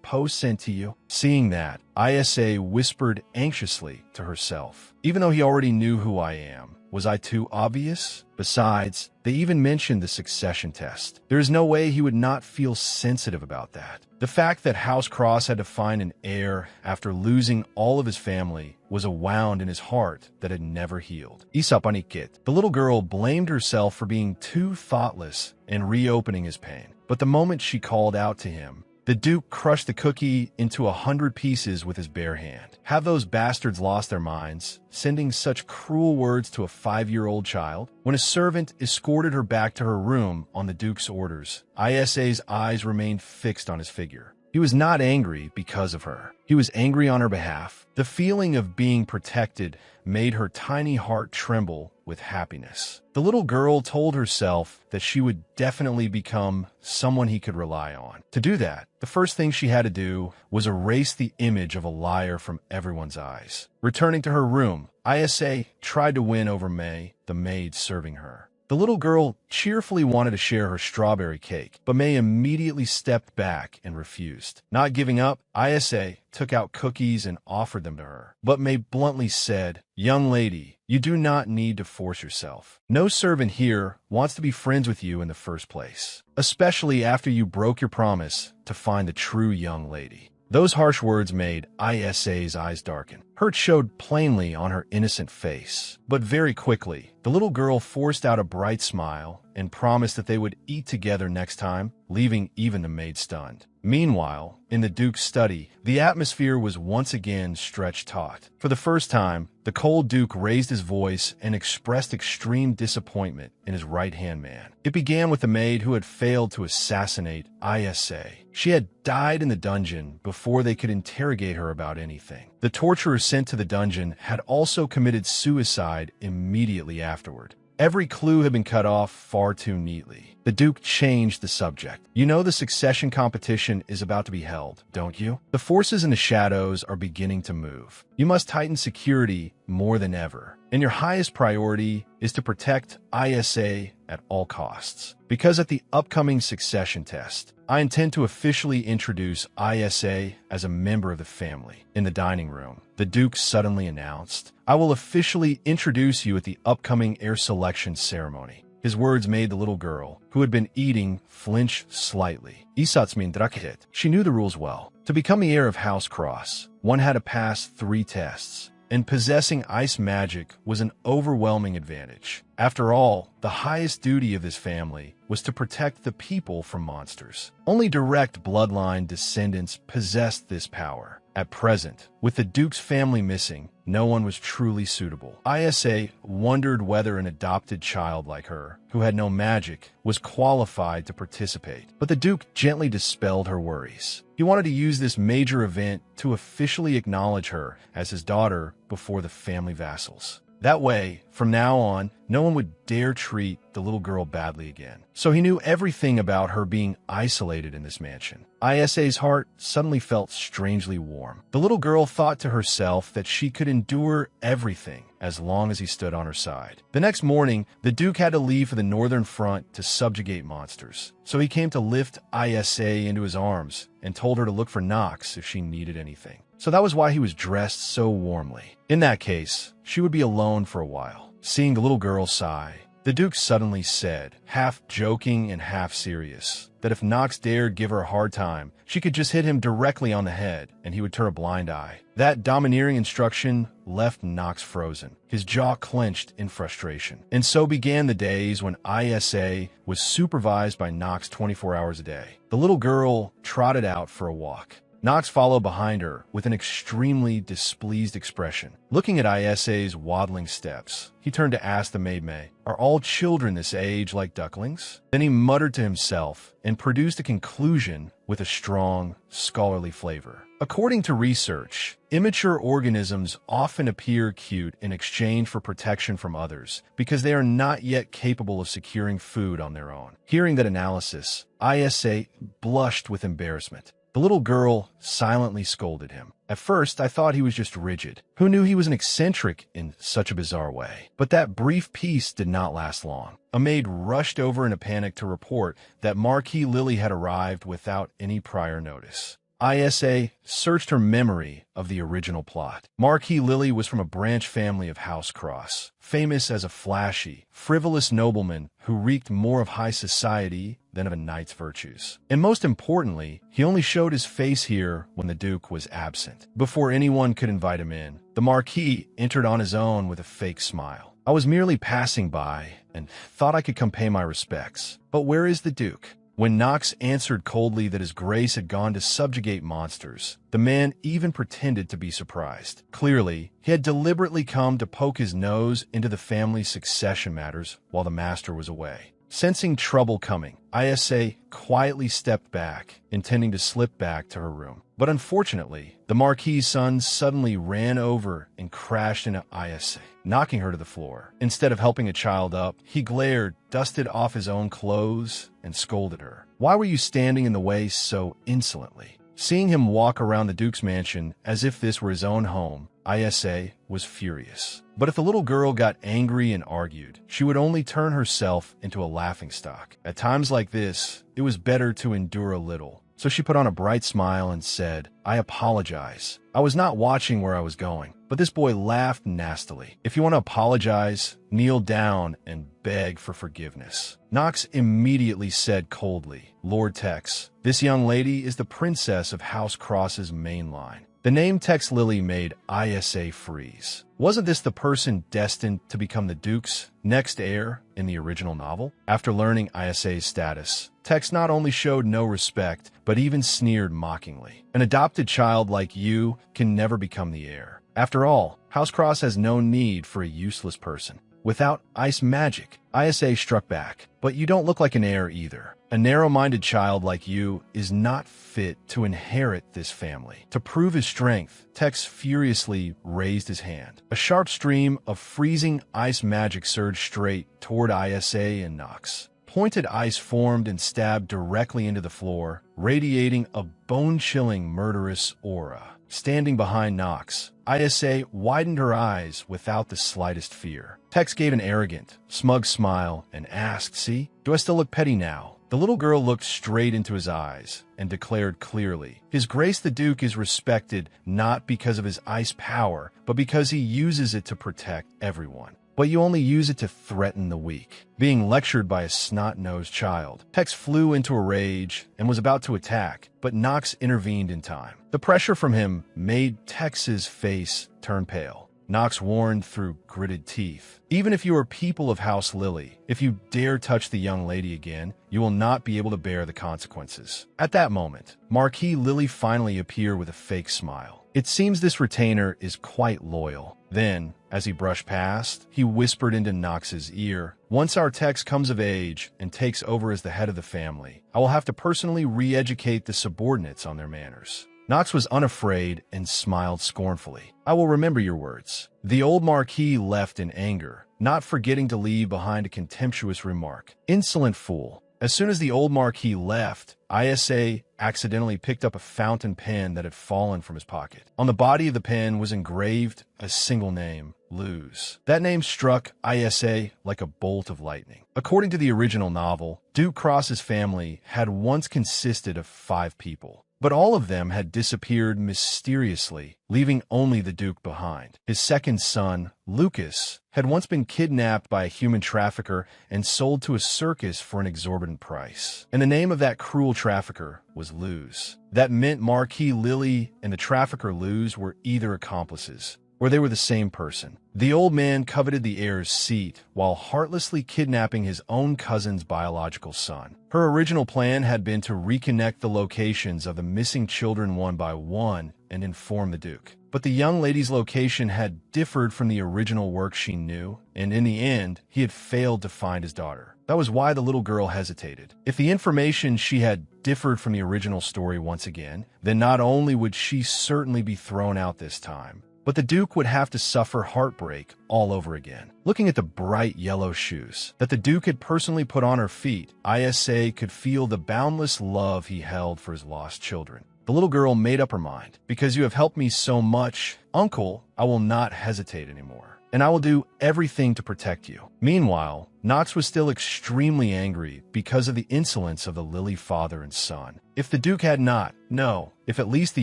Post sent to you." Seeing that, Isa whispered anxiously to herself, "Even though he already knew who I am, was I too obvious? Besides, they even mentioned the succession test. There is no way he would not feel sensitive about that." The fact that House Cross had to find an heir after losing all of his family was a wound in his heart that had never healed. The little girl blamed herself for being too thoughtless and reopening his pain. But the moment she called out to him, the Duke crushed the cookie into 100 pieces with his bare hand. Have those bastards lost their minds, sending such cruel words to a 5-year-old child? When a servant escorted her back to her room on the Duke's orders, Isa's eyes remained fixed on his figure. He was not angry because of her. He was angry on her behalf. The feeling of being protected made her tiny heart tremble with happiness. The little girl told herself that she would definitely become someone he could rely on. To do that, the first thing she had to do was erase the image of a liar from everyone's eyes. Returning to her room, Isa tried to win over May, the maid serving her. The little girl cheerfully wanted to share her strawberry cake, but May immediately stepped back and refused. Not giving up, Isa took out cookies and offered them to her. But May bluntly said, "Young lady, you do not need to force yourself. No servant here wants to be friends with you in the first place, especially after you broke your promise to find the true young lady." Those harsh words made Isa's eyes darken. Hurt showed plainly on her innocent face. But very quickly, the little girl forced out a bright smile and promised that they would eat together next time, leaving even the maid stunned. Meanwhile, in the Duke's study, the atmosphere was once again stretched taut. For the first time, the cold Duke raised his voice and expressed extreme disappointment in his right-hand man. It began with the maid who had failed to assassinate Isa. She had died in the dungeon before they could interrogate her about anything. The torturer sent to the dungeon had also committed suicide immediately afterward. Every clue had been cut off far too neatly. The Duke changed the subject. "You know the succession competition is about to be held, don't you? The forces in the shadows are beginning to move. You must tighten security more than ever. And your highest priority is to protect Isa at all costs. Because at the upcoming succession test, I intend to officially introduce Isa as a member of the family." In the dining room, the Duke suddenly announced, "I will officially introduce you at the upcoming heir selection ceremony." His words made the little girl, who had been eating, flinch slightly. She knew the rules well. To become the heir of House Cross, one had to pass 3 tests, and possessing ice magic was an overwhelming advantage. After all, the highest duty of this family was to protect the people from monsters. Only direct bloodline descendants possessed this power. At present, with the Duke's family missing, no one was truly suitable. Isa wondered whether an adopted child like her, who had no magic, was qualified to participate. But the Duke gently dispelled her worries. He wanted to use this major event to officially acknowledge her as his daughter before the family vassals. That way, from now on, no one would dare treat the little girl badly again. So he knew everything about her being isolated in this mansion. Isa's heart suddenly felt strangely warm. The little girl thought to herself that she could endure everything as long as he stood on her side. The next morning, the Duke had to leave for the northern front to subjugate monsters. So he came to lift Isa into his arms and told her to look for Nox if she needed anything. So that was why he was dressed so warmly. In that case, she would be alone for a while. Seeing the little girl sigh, the Duke suddenly said, half joking and half serious, that if Nox dared give her a hard time, she could just hit him directly on the head and he would turn a blind eye. That domineering instruction left Nox frozen, his jaw clenched in frustration. And so began the days when Isa was supervised by Nox 24 hours a day. The little girl trotted out for a walk. Knox followed behind her with an extremely displeased expression. Looking at Isa's waddling steps, he turned to ask the maid, "Are all children this age like ducklings?" Then he muttered to himself and produced a conclusion with a strong, scholarly flavor. According to research, immature organisms often appear cute in exchange for protection from others because they are not yet capable of securing food on their own. Hearing that analysis, Isa blushed with embarrassment. The little girl silently scolded him. At first, I thought he was just rigid. Who knew he was an eccentric in such a bizarre way? But that brief peace did not last long. A maid rushed over in a panic to report that Marquis Lily had arrived without any prior notice. Isa searched her memory of the original plot. Marquis Lily was from a branch family of House Cross, famous as a flashy, frivolous nobleman who reeked more of high society than of a knight's virtues. And most importantly, he only showed his face here when the Duke was absent. Before anyone could invite him in, the Marquis entered on his own with a fake smile. "I was merely passing by and thought I could come pay my respects. But where is the Duke?" When Knox answered coldly that his grace had gone to subjugate monsters, the man even pretended to be surprised. Clearly, he had deliberately come to poke his nose into the family's succession matters while the master was away. Sensing trouble coming, Isa quietly stepped back, intending to slip back to her room. But unfortunately, the Marquis's son suddenly ran over and crashed into Isa, knocking her to the floor. Instead of helping a child up, he glared, dusted off his own clothes, and scolded her. "Why were you standing in the way so insolently?" Seeing him walk around the Duke's mansion as if this were his own home, Isa was furious. But if the little girl got angry and argued, she would only turn herself into a laughingstock. At times like this, it was better to endure a little. So she put on a bright smile and said, "I apologize. I was not watching where I was going." But this boy laughed nastily. "If you want to apologize, kneel down and beg for forgiveness." Knox immediately said coldly, "Lord Tex, this young lady is the princess of House Cross's main line." The name Tex Lily made Isa freeze. Wasn't this the person destined to become the Duke's next heir in the original novel? After learning Isa's status, Tex not only showed no respect, but even sneered mockingly. "An adopted child like you can never become the heir. After all, House Cross has no need for a useless person. Without ice magic." Isa struck back, "But you don't look like an heir either. A narrow-minded child like you is not fit to inherit this family." To prove his strength, Tex furiously raised his hand. A sharp stream of freezing ice magic surged straight toward Isa and Knox. Pointed ice formed and stabbed directly into the floor, radiating a bone-chilling murderous aura. Standing behind Knox, Isa widened her eyes without the slightest fear. Tex gave an arrogant, smug smile and asked, "See, do I still look petty now?" The little girl looked straight into his eyes and declared clearly, "His Grace the Duke is respected not because of his ice power, but because he uses it to protect everyone. But you only use it to threaten the weak." Being lectured by a snot-nosed child, Tex flew into a rage and was about to attack, but Knox intervened in time. The pressure from him made Tex's face turn pale. Knox warned through gritted teeth, "Even if you are people of House Lily, if you dare touch the young lady again, you will not be able to bear the consequences." At that moment, Marquis Lily finally appeared with a fake smile. It seems this retainer is quite loyal. Then, as he brushed past, he whispered into Knox's ear, "Once our Tex comes of age and takes over as the head of the family, I will have to personally re-educate the subordinates on their manners." Knox was unafraid and smiled scornfully. "I will remember your words." The old Marquis left in anger, not forgetting to leave behind a contemptuous remark. "Insolent fool." As soon as the old Marquis left, Isa accidentally picked up a fountain pen that had fallen from his pocket. On the body of the pen was engraved a single name, Luz. That name struck Isa like a bolt of lightning. According to the original novel, Duke Cross's family had once consisted of 5 people. But all of them had disappeared mysteriously, leaving only the Duke behind. His second son, Lucas, had once been kidnapped by a human trafficker and sold to a circus for an exorbitant price. And the name of that cruel trafficker was Luz. That meant Marquis Lily and the trafficker Luz were either accomplices, or they were the same person. The old man coveted the heir's seat while heartlessly kidnapping his own cousin's biological son. Her original plan had been to reconnect the locations of the missing children one by one and inform the Duke. But the young lady's location had differed from the original work she knew, and in the end, he had failed to find his daughter. That was why the little girl hesitated. If the information she had differed from the original story once again, then not only would she certainly be thrown out this time, but the Duke would have to suffer heartbreak all over again. Looking at the bright yellow shoes that the Duke had personally put on her feet, Isa could feel the boundless love he held for his lost children. The little girl made up her mind. Because you have helped me so much, Uncle, I will not hesitate anymore, and I will do everything to protect you. Meanwhile, Knox was still extremely angry because of the insolence of the Lily father and son. If the Duke had not, no, if at least the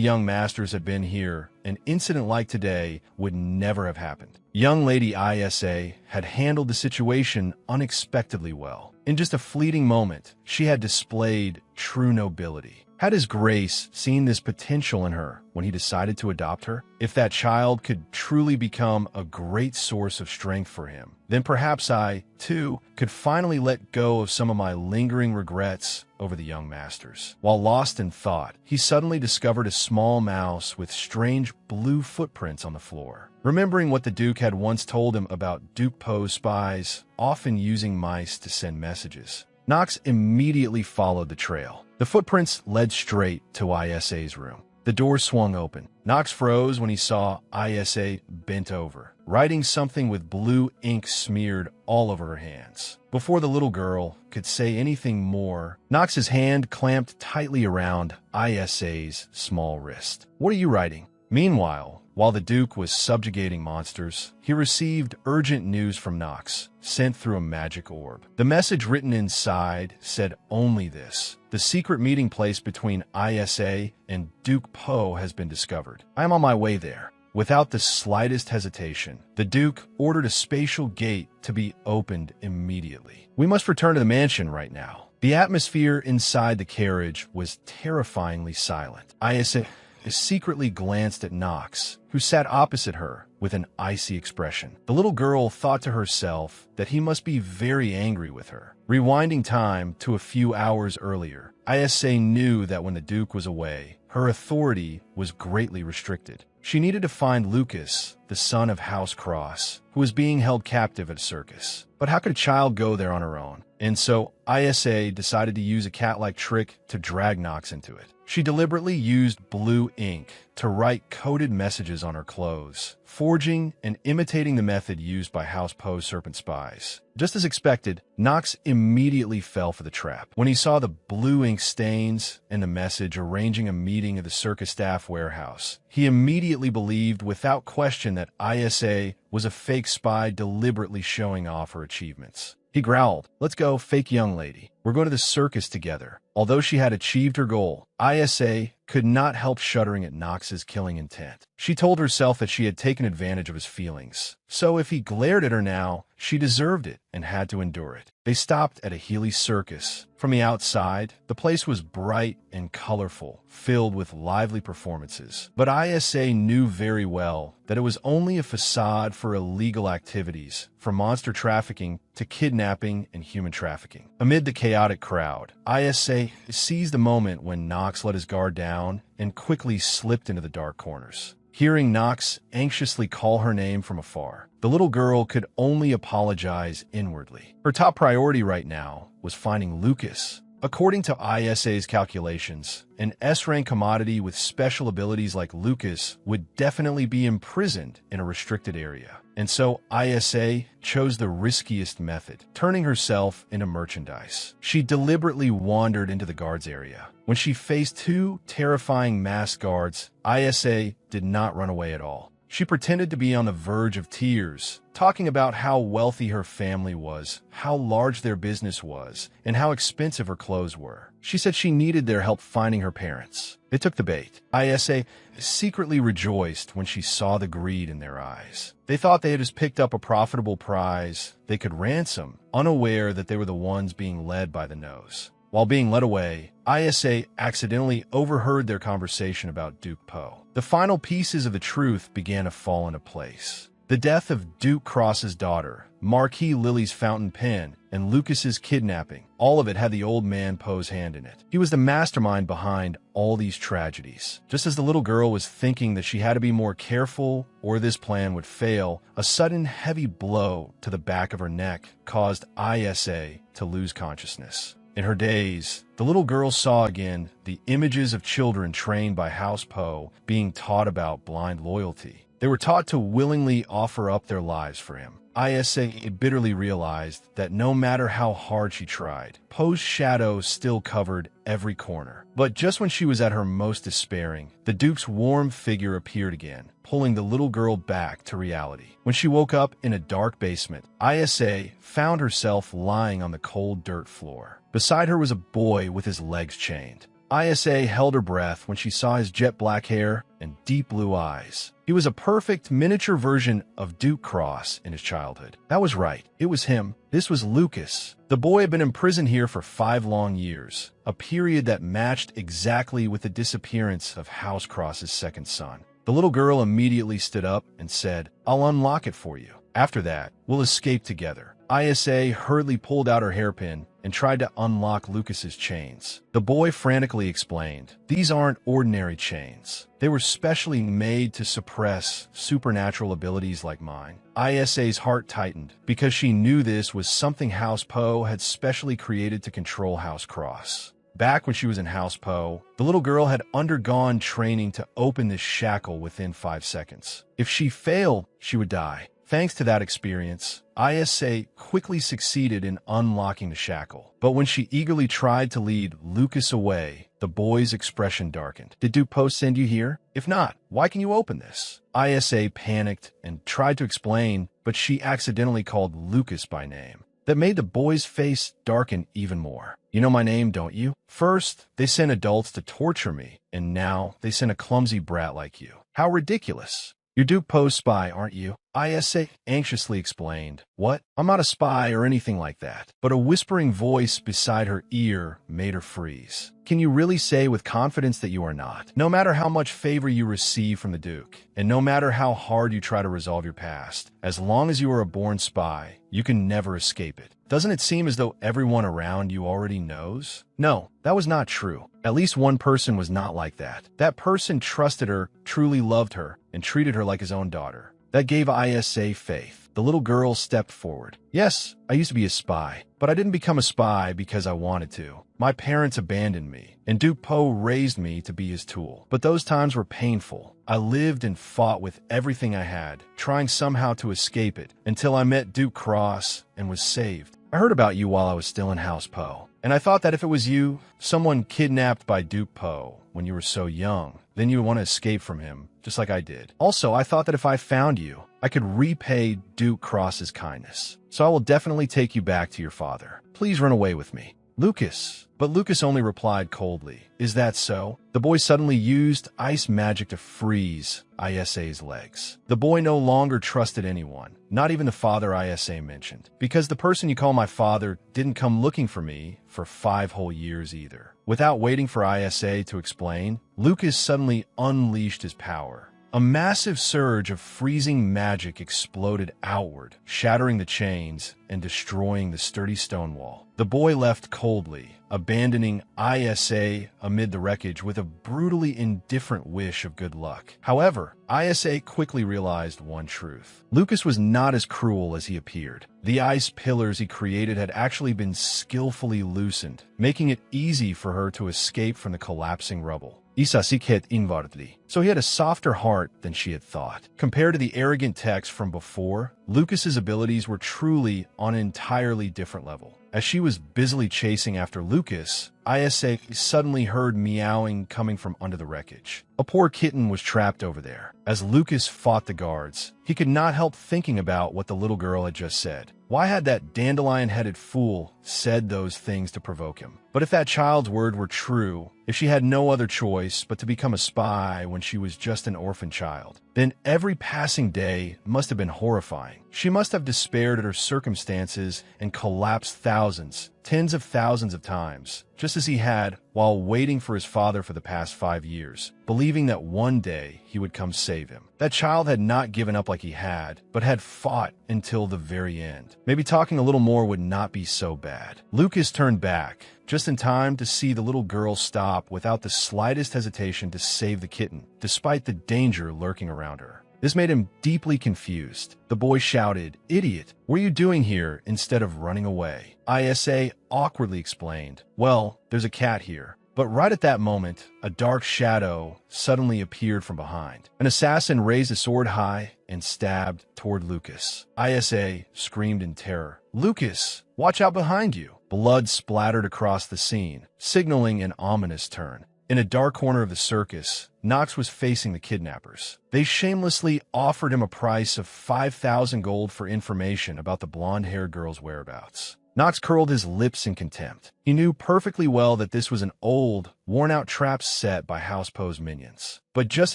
young masters had been here, an incident like today would never have happened. Young Lady Isa had handled the situation unexpectedly well. In just a fleeting moment, she had displayed true nobility. Had His Grace seen this potential in her when he decided to adopt her? If that child could truly become a great source of strength for him, then perhaps I, too, could finally let go of some of my lingering regrets over the young masters. While lost in thought, he suddenly discovered a small mouse with strange blue footprints on the floor. Remembering what the Duke had once told him about Duke Poe's spies often using mice to send messages, Knox immediately followed the trail. The footprints led straight to Isa's room. The door swung open. Knox froze when he saw Isa bent over, writing something with blue ink smeared all over her hands. Before the little girl could say anything more, Knox's hand clamped tightly around Isa's small wrist. "What are you writing?" Meanwhile, while the Duke was subjugating monsters, he received urgent news from Knox, sent through a magic orb. The message written inside said only this: the secret meeting place between Isa and Duke Poe has been discovered. I am on my way there. Without the slightest hesitation, the Duke ordered a spatial gate to be opened immediately. "We must return to the mansion right now." The atmosphere inside the carriage was terrifyingly silent. Isa secretly glanced at Knox, who sat opposite her with an icy expression. The little girl thought to herself that he must be very angry with her. Rewinding time to a few hours earlier, Isa knew that when the Duke was away, her authority was greatly restricted. She needed to find Lucas, the son of House Cross, who was being held captive at a circus. But how could a child go there on her own? And so Isa decided to use a cat-like trick to drag Knox into it. She deliberately used blue ink to write coded messages on her clothes, forging and imitating the method used by House Poe's serpent spies. Just as expected, Knox immediately fell for the trap. When he saw the blue ink stains and the message arranging a meeting at the circus staff warehouse, he immediately believed without question that Isa was a fake spy deliberately showing off her achievements. He growled, "Let's go, fake young lady. We're going to the circus together." Although she had achieved her goal, Isa could not help shuddering at Knox's killing intent. She told herself that she had taken advantage of his feelings. So if he glared at her now, she deserved it and had to endure it. They stopped at a Healy circus. From the outside, the place was bright and colorful, filled with lively performances. But Isa knew very well that it was only a facade for illegal activities, from monster trafficking to kidnapping and human trafficking. Amid the chaotic crowd, Isa seized the moment when Knox let his guard down and quickly slipped into the dark corners. Hearing Knox anxiously call her name from afar, the little girl could only apologize inwardly. Her top priority right now was finding Lucas. According to Isa's calculations, an S-rank commodity with special abilities like Lucas would definitely be imprisoned in a restricted area. And so Isa chose the riskiest method, turning herself into merchandise. She deliberately wandered into the guards area. When she faced two terrifying masked guards, Isa did not run away at all. She pretended to be on the verge of tears, talking about how wealthy her family was, how large their business was, and how expensive her clothes were. She said she needed their help finding her parents. They took the bait. Isa secretly rejoiced when she saw the greed in their eyes. They thought they had just picked up a profitable prize they could ransom, unaware that they were the ones being led by the nose. While being led away, Isa accidentally overheard their conversation about Duke Po. The final pieces of the truth began to fall into place. The death of Duke Cross's daughter, Marquis Lily's fountain pen, and Lucas's kidnapping, all of it had the old man Poe's hand in it. He was the mastermind behind all these tragedies. Just as the little girl was thinking that she had to be more careful or this plan would fail, a sudden heavy blow to the back of her neck caused Isa to lose consciousness. In her daze, the little girl saw again the images of children trained by House Poe being taught about blind loyalty. They were taught to willingly offer up their lives for him. Isa bitterly realized that no matter how hard she tried, Poe's shadow still covered every corner. But just when she was at her most despairing, the Duke's warm figure appeared again, pulling the little girl back to reality. When she woke up in a dark basement, Isa found herself lying on the cold dirt floor. Beside her was a boy with his legs chained. Isa held her breath when she saw his jet black hair and deep blue eyes. He was a perfect miniature version of Duke Cross in his childhood. That was right, it was him. This was Lucas. The boy had been imprisoned here for 5 long years, a period that matched exactly with the disappearance of House Cross's second son. The little girl immediately stood up and said, "I'll unlock it for you. After that, we'll escape together." Isa hurriedly pulled out her hairpin and tried to unlock Lucas's chains. The boy frantically explained, "These aren't ordinary chains. They were specially made to suppress supernatural abilities like mine." Isa's heart tightened because she knew this was something House Poe had specially created to control House Cross. Back when she was in House Poe, the little girl had undergone training to open this shackle within 5 seconds. If she failed, she would die. Thanks to that experience, Isa quickly succeeded in unlocking the shackle. But when she eagerly tried to lead Lucas away, the boy's expression darkened. "Did Duke Po send you here? If not, why can you open this?" Isa panicked and tried to explain, but she accidentally called Lucas by name. That made the boy's face darken even more. "You know my name, don't you? First, they sent adults to torture me, and now they sent a clumsy brat like you. How ridiculous. You're Duke Poe's spy, aren't you?" Isa anxiously explained. "What? I'm not a spy or anything like that." But a whispering voice beside her ear made her freeze. "Can you really say with confidence that you are not? No matter how much favor you receive from the Duke, and no matter how hard you try to resolve your past, as long as you are a born spy, you can never escape it. Doesn't it seem as though everyone around you already knows?" No, that was not true. At least one person was not like that. That person trusted her, truly loved her, and treated her like his own daughter. That gave Isa faith. The little girl stepped forward. "Yes, I used to be a spy, but I didn't become a spy because I wanted to. My parents abandoned me, and Duke Po raised me to be his tool. But those times were painful. I lived and fought with everything I had, trying somehow to escape it, until I met Duke Cross and was saved. I heard about you while I was still in House Po, and I thought that if it was you, someone kidnapped by Duke Po when you were so young, then you would want to escape from him, just like I did. Also, I thought that if I found you, I could repay Duke Cross's kindness. So I will definitely take you back to your father. Please run away with me. Lucas." But Lucas only replied coldly, "Is that so?" The boy suddenly used ice magic to freeze Isa's legs. The boy no longer trusted anyone, not even the father Isa mentioned, because the person you call my father didn't come looking for me for 5 whole years either. Without waiting for Isa to explain, Lucas suddenly unleashed his power. A massive surge of freezing magic exploded outward, shattering the chains and destroying the sturdy stone wall. The boy left coldly, abandoning Isa amid the wreckage with a brutally indifferent wish of good luck. However, Isa quickly realized one truth. Lucas was not as cruel as he appeared. The ice pillars he created had actually been skillfully loosened, making it easy for her to escape from the collapsing rubble. Isasikhet inwardly. So he had a softer heart than she had thought. Compared to the arrogant text from before, Lucas's abilities were truly on an entirely different level. As she was busily chasing after Lucas, Isa suddenly heard meowing coming from under the wreckage. A poor kitten was trapped over there. As Lucas fought the guards, he could not help thinking about what the little girl had just said. Why had that dandelion-headed fool said those things to provoke him? But if that child's word were true, if she had no other choice but to become a spy when she was just an orphan child, then every passing day must have been horrifying. She must have despaired at her circumstances and collapsed thousands, tens of thousands of times, just as he had while waiting for his father for the past 5 years, believing that one day he would come save him. That child had not given up like he had, but had fought until the very end. Maybe talking a little more would not be so bad. Lucas turned back, just in time to see the little girl stop without the slightest hesitation to save the kitten, despite the danger lurking around her. This made him deeply confused. The boy shouted, "Idiot, what are you doing here?" instead of running away. Isa awkwardly explained, "Well, there's a cat here." But right at that moment, a dark shadow suddenly appeared from behind. An assassin raised a sword high and stabbed toward Lucas. Isa screamed in terror, "Lucas, watch out behind you!" Blood splattered across the scene, signaling an ominous turn. In a dark corner of the circus, Knox was facing the kidnappers. They shamelessly offered him a price of 5,000 gold for information about the blonde-haired girl's whereabouts. Knox curled his lips in contempt. He knew perfectly well that this was an old, worn-out trap set by House Poe's minions. But just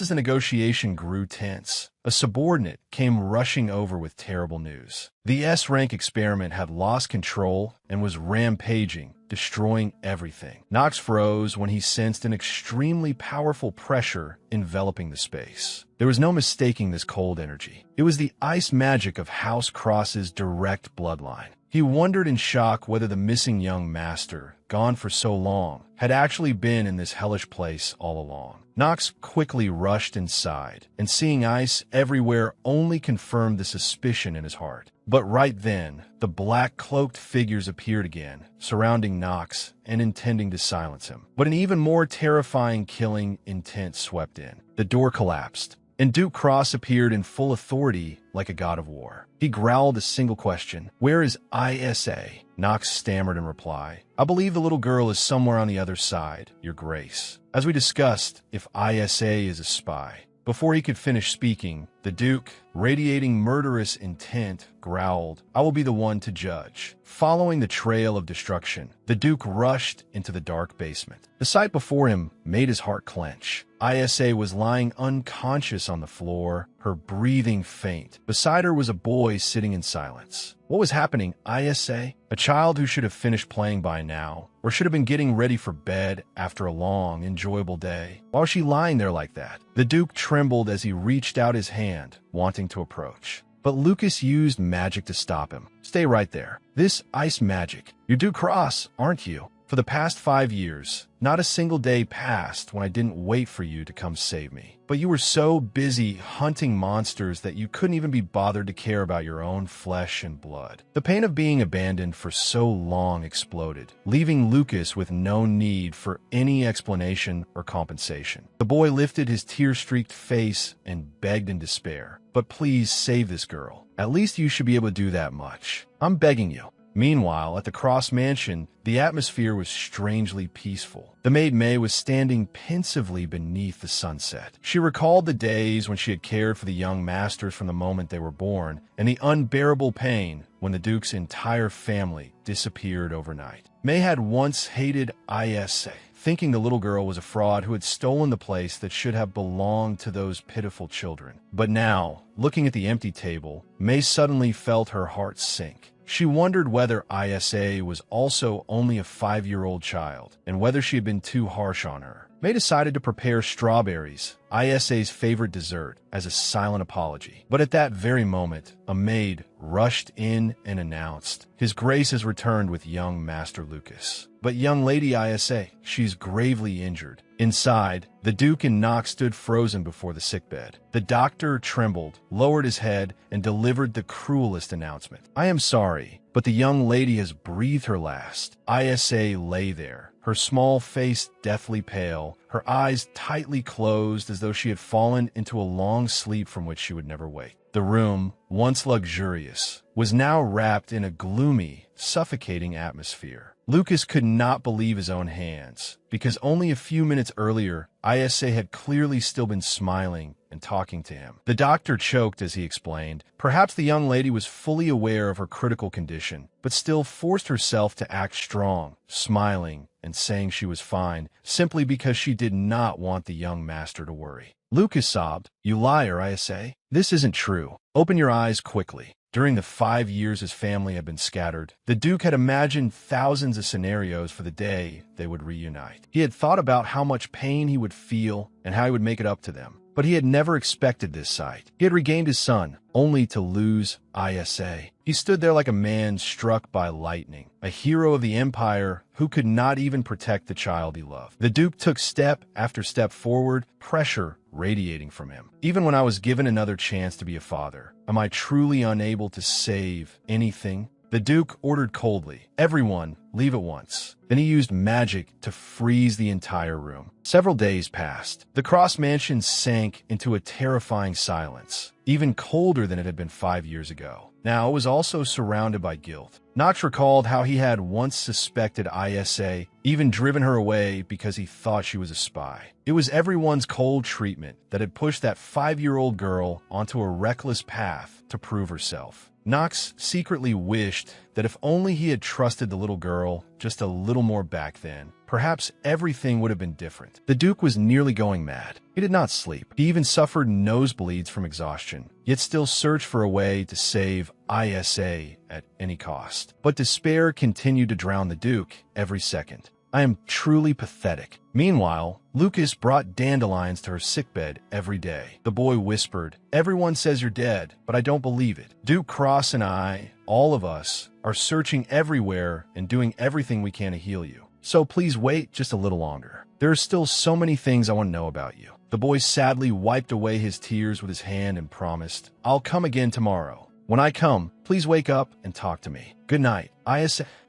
as the negotiation grew tense, a subordinate came rushing over with terrible news. The S-rank experiment had lost control and was rampaging, destroying everything. Knox froze when he sensed an extremely powerful pressure enveloping the space. There was no mistaking this cold energy. It was the ice magic of House Cross's direct bloodline. He wondered in shock whether the missing young master, gone for so long, had actually been in this hellish place all along. Knox quickly rushed inside, and seeing ice everywhere only confirmed the suspicion in his heart. But right then, the black cloaked figures appeared again, surrounding Knox and intending to silence him. But an even more terrifying killing intent swept in. The door collapsed, and Duke Cross appeared in full authority like a god of war. He growled a single question, "Where is Isa?" Knox stammered in reply, "I believe the little girl is somewhere on the other side, Your Grace." As we discussed, if Isa is a spy. Before he could finish speaking, the Duke, radiating murderous intent, growled, "I will be the one to judge." Following the trail of destruction, the Duke rushed into the dark basement. The sight before him made his heart clench. Isa was lying unconscious on the floor, her breathing faint. Beside her was a boy sitting in silence. What was happening, Isa? A child who should have finished playing by now, or should have been getting ready for bed after a long, enjoyable day. Why was she lying there like that? The Duke trembled as he reached out his hand, wanting to approach. But Lucas used magic to stop him. "Stay right there. This ice magic. You're Duke Cross, aren't you? For the past 5 years, not a single day passed when I didn't wait for you to come save me. But you were so busy hunting monsters that you couldn't even be bothered to care about your own flesh and blood." The pain of being abandoned for so long exploded, leaving Lucas with no need for any explanation or compensation. The boy lifted his tear-streaked face and begged in despair, "But please save this girl. At least you should be able to do that much. I'm begging you." Meanwhile, at the Cross Mansion, the atmosphere was strangely peaceful. The maid May was standing pensively beneath the sunset. She recalled the days when she had cared for the young masters from the moment they were born, and the unbearable pain when the Duke's entire family disappeared overnight. May had once hated Isa, thinking the little girl was a fraud who had stolen the place that should have belonged to those pitiful children. But now, looking at the empty table, May suddenly felt her heart sink. She wondered whether Isa was also only a 5-year-old child, and whether she had been too harsh on her. May decided to prepare strawberries, Isa's favorite dessert, as a silent apology. But at that very moment, a maid rushed in and announced, "His Grace has returned with young Master Lucas." "But young Lady Isa, she's gravely injured." Inside, the Duke and Knox stood frozen before the sickbed. The doctor trembled, lowered his head, and delivered the cruelest announcement. "I am sorry, but the young lady has breathed her last." Isa lay there, her small face deathly pale, her eyes tightly closed as though she had fallen into a long sleep from which she would never wake. The room, once luxurious, was now wrapped in a gloomy, suffocating atmosphere. Lucas could not believe his own hands, because only a few minutes earlier, Isa had clearly still been smiling and talking to him. The doctor choked as he explained. Perhaps the young lady was fully aware of her critical condition, but still forced herself to act strong, smiling and saying she was fine, simply because she did not want the young master to worry. Lucas sobbed. "You liar, I say. This isn't true. Open your eyes quickly." During the 5 years his family had been scattered, the Duke had imagined thousands of scenarios for the day they would reunite. He had thought about how much pain he would feel and how he would make it up to them. But he had never expected this sight. He had regained his son, only to lose Isa. He stood there like a man struck by lightning, a hero of the Empire who could not even protect the child he loved. The Duke took step after step forward, pressure radiating from him. "Even when I was given another chance to be a father, am I truly unable to save anything?" The Duke ordered coldly, "Everyone, leave at once." Then he used magic to freeze the entire room. Several days passed. The Cross Mansion sank into a terrifying silence, even colder than it had been 5 years ago. Now it was also surrounded by guilt. Knox recalled how he had once suspected Isa, even driven her away because he thought she was a spy. It was everyone's cold treatment that had pushed that 5-year-old girl onto a reckless path to prove herself. Knox secretly wished that if only he had trusted the little girl just a little more back then, perhaps everything would have been different. The Duke was nearly going mad. He did not sleep. He even suffered nosebleeds from exhaustion, yet still searched for a way to save Isa at any cost. But despair continued to drown the Duke every second. "I am truly pathetic." Meanwhile, Lucas brought dandelions to her sickbed every day. The boy whispered, "Everyone says you're dead, but I don't believe it. Duke Cross and I, all of us, are searching everywhere and doing everything we can to heal you. So please wait just a little longer. There are still so many things I want to know about you." The boy sadly wiped away his tears with his hand and promised, "I'll come again tomorrow. When I come, please wake up and talk to me. Good night."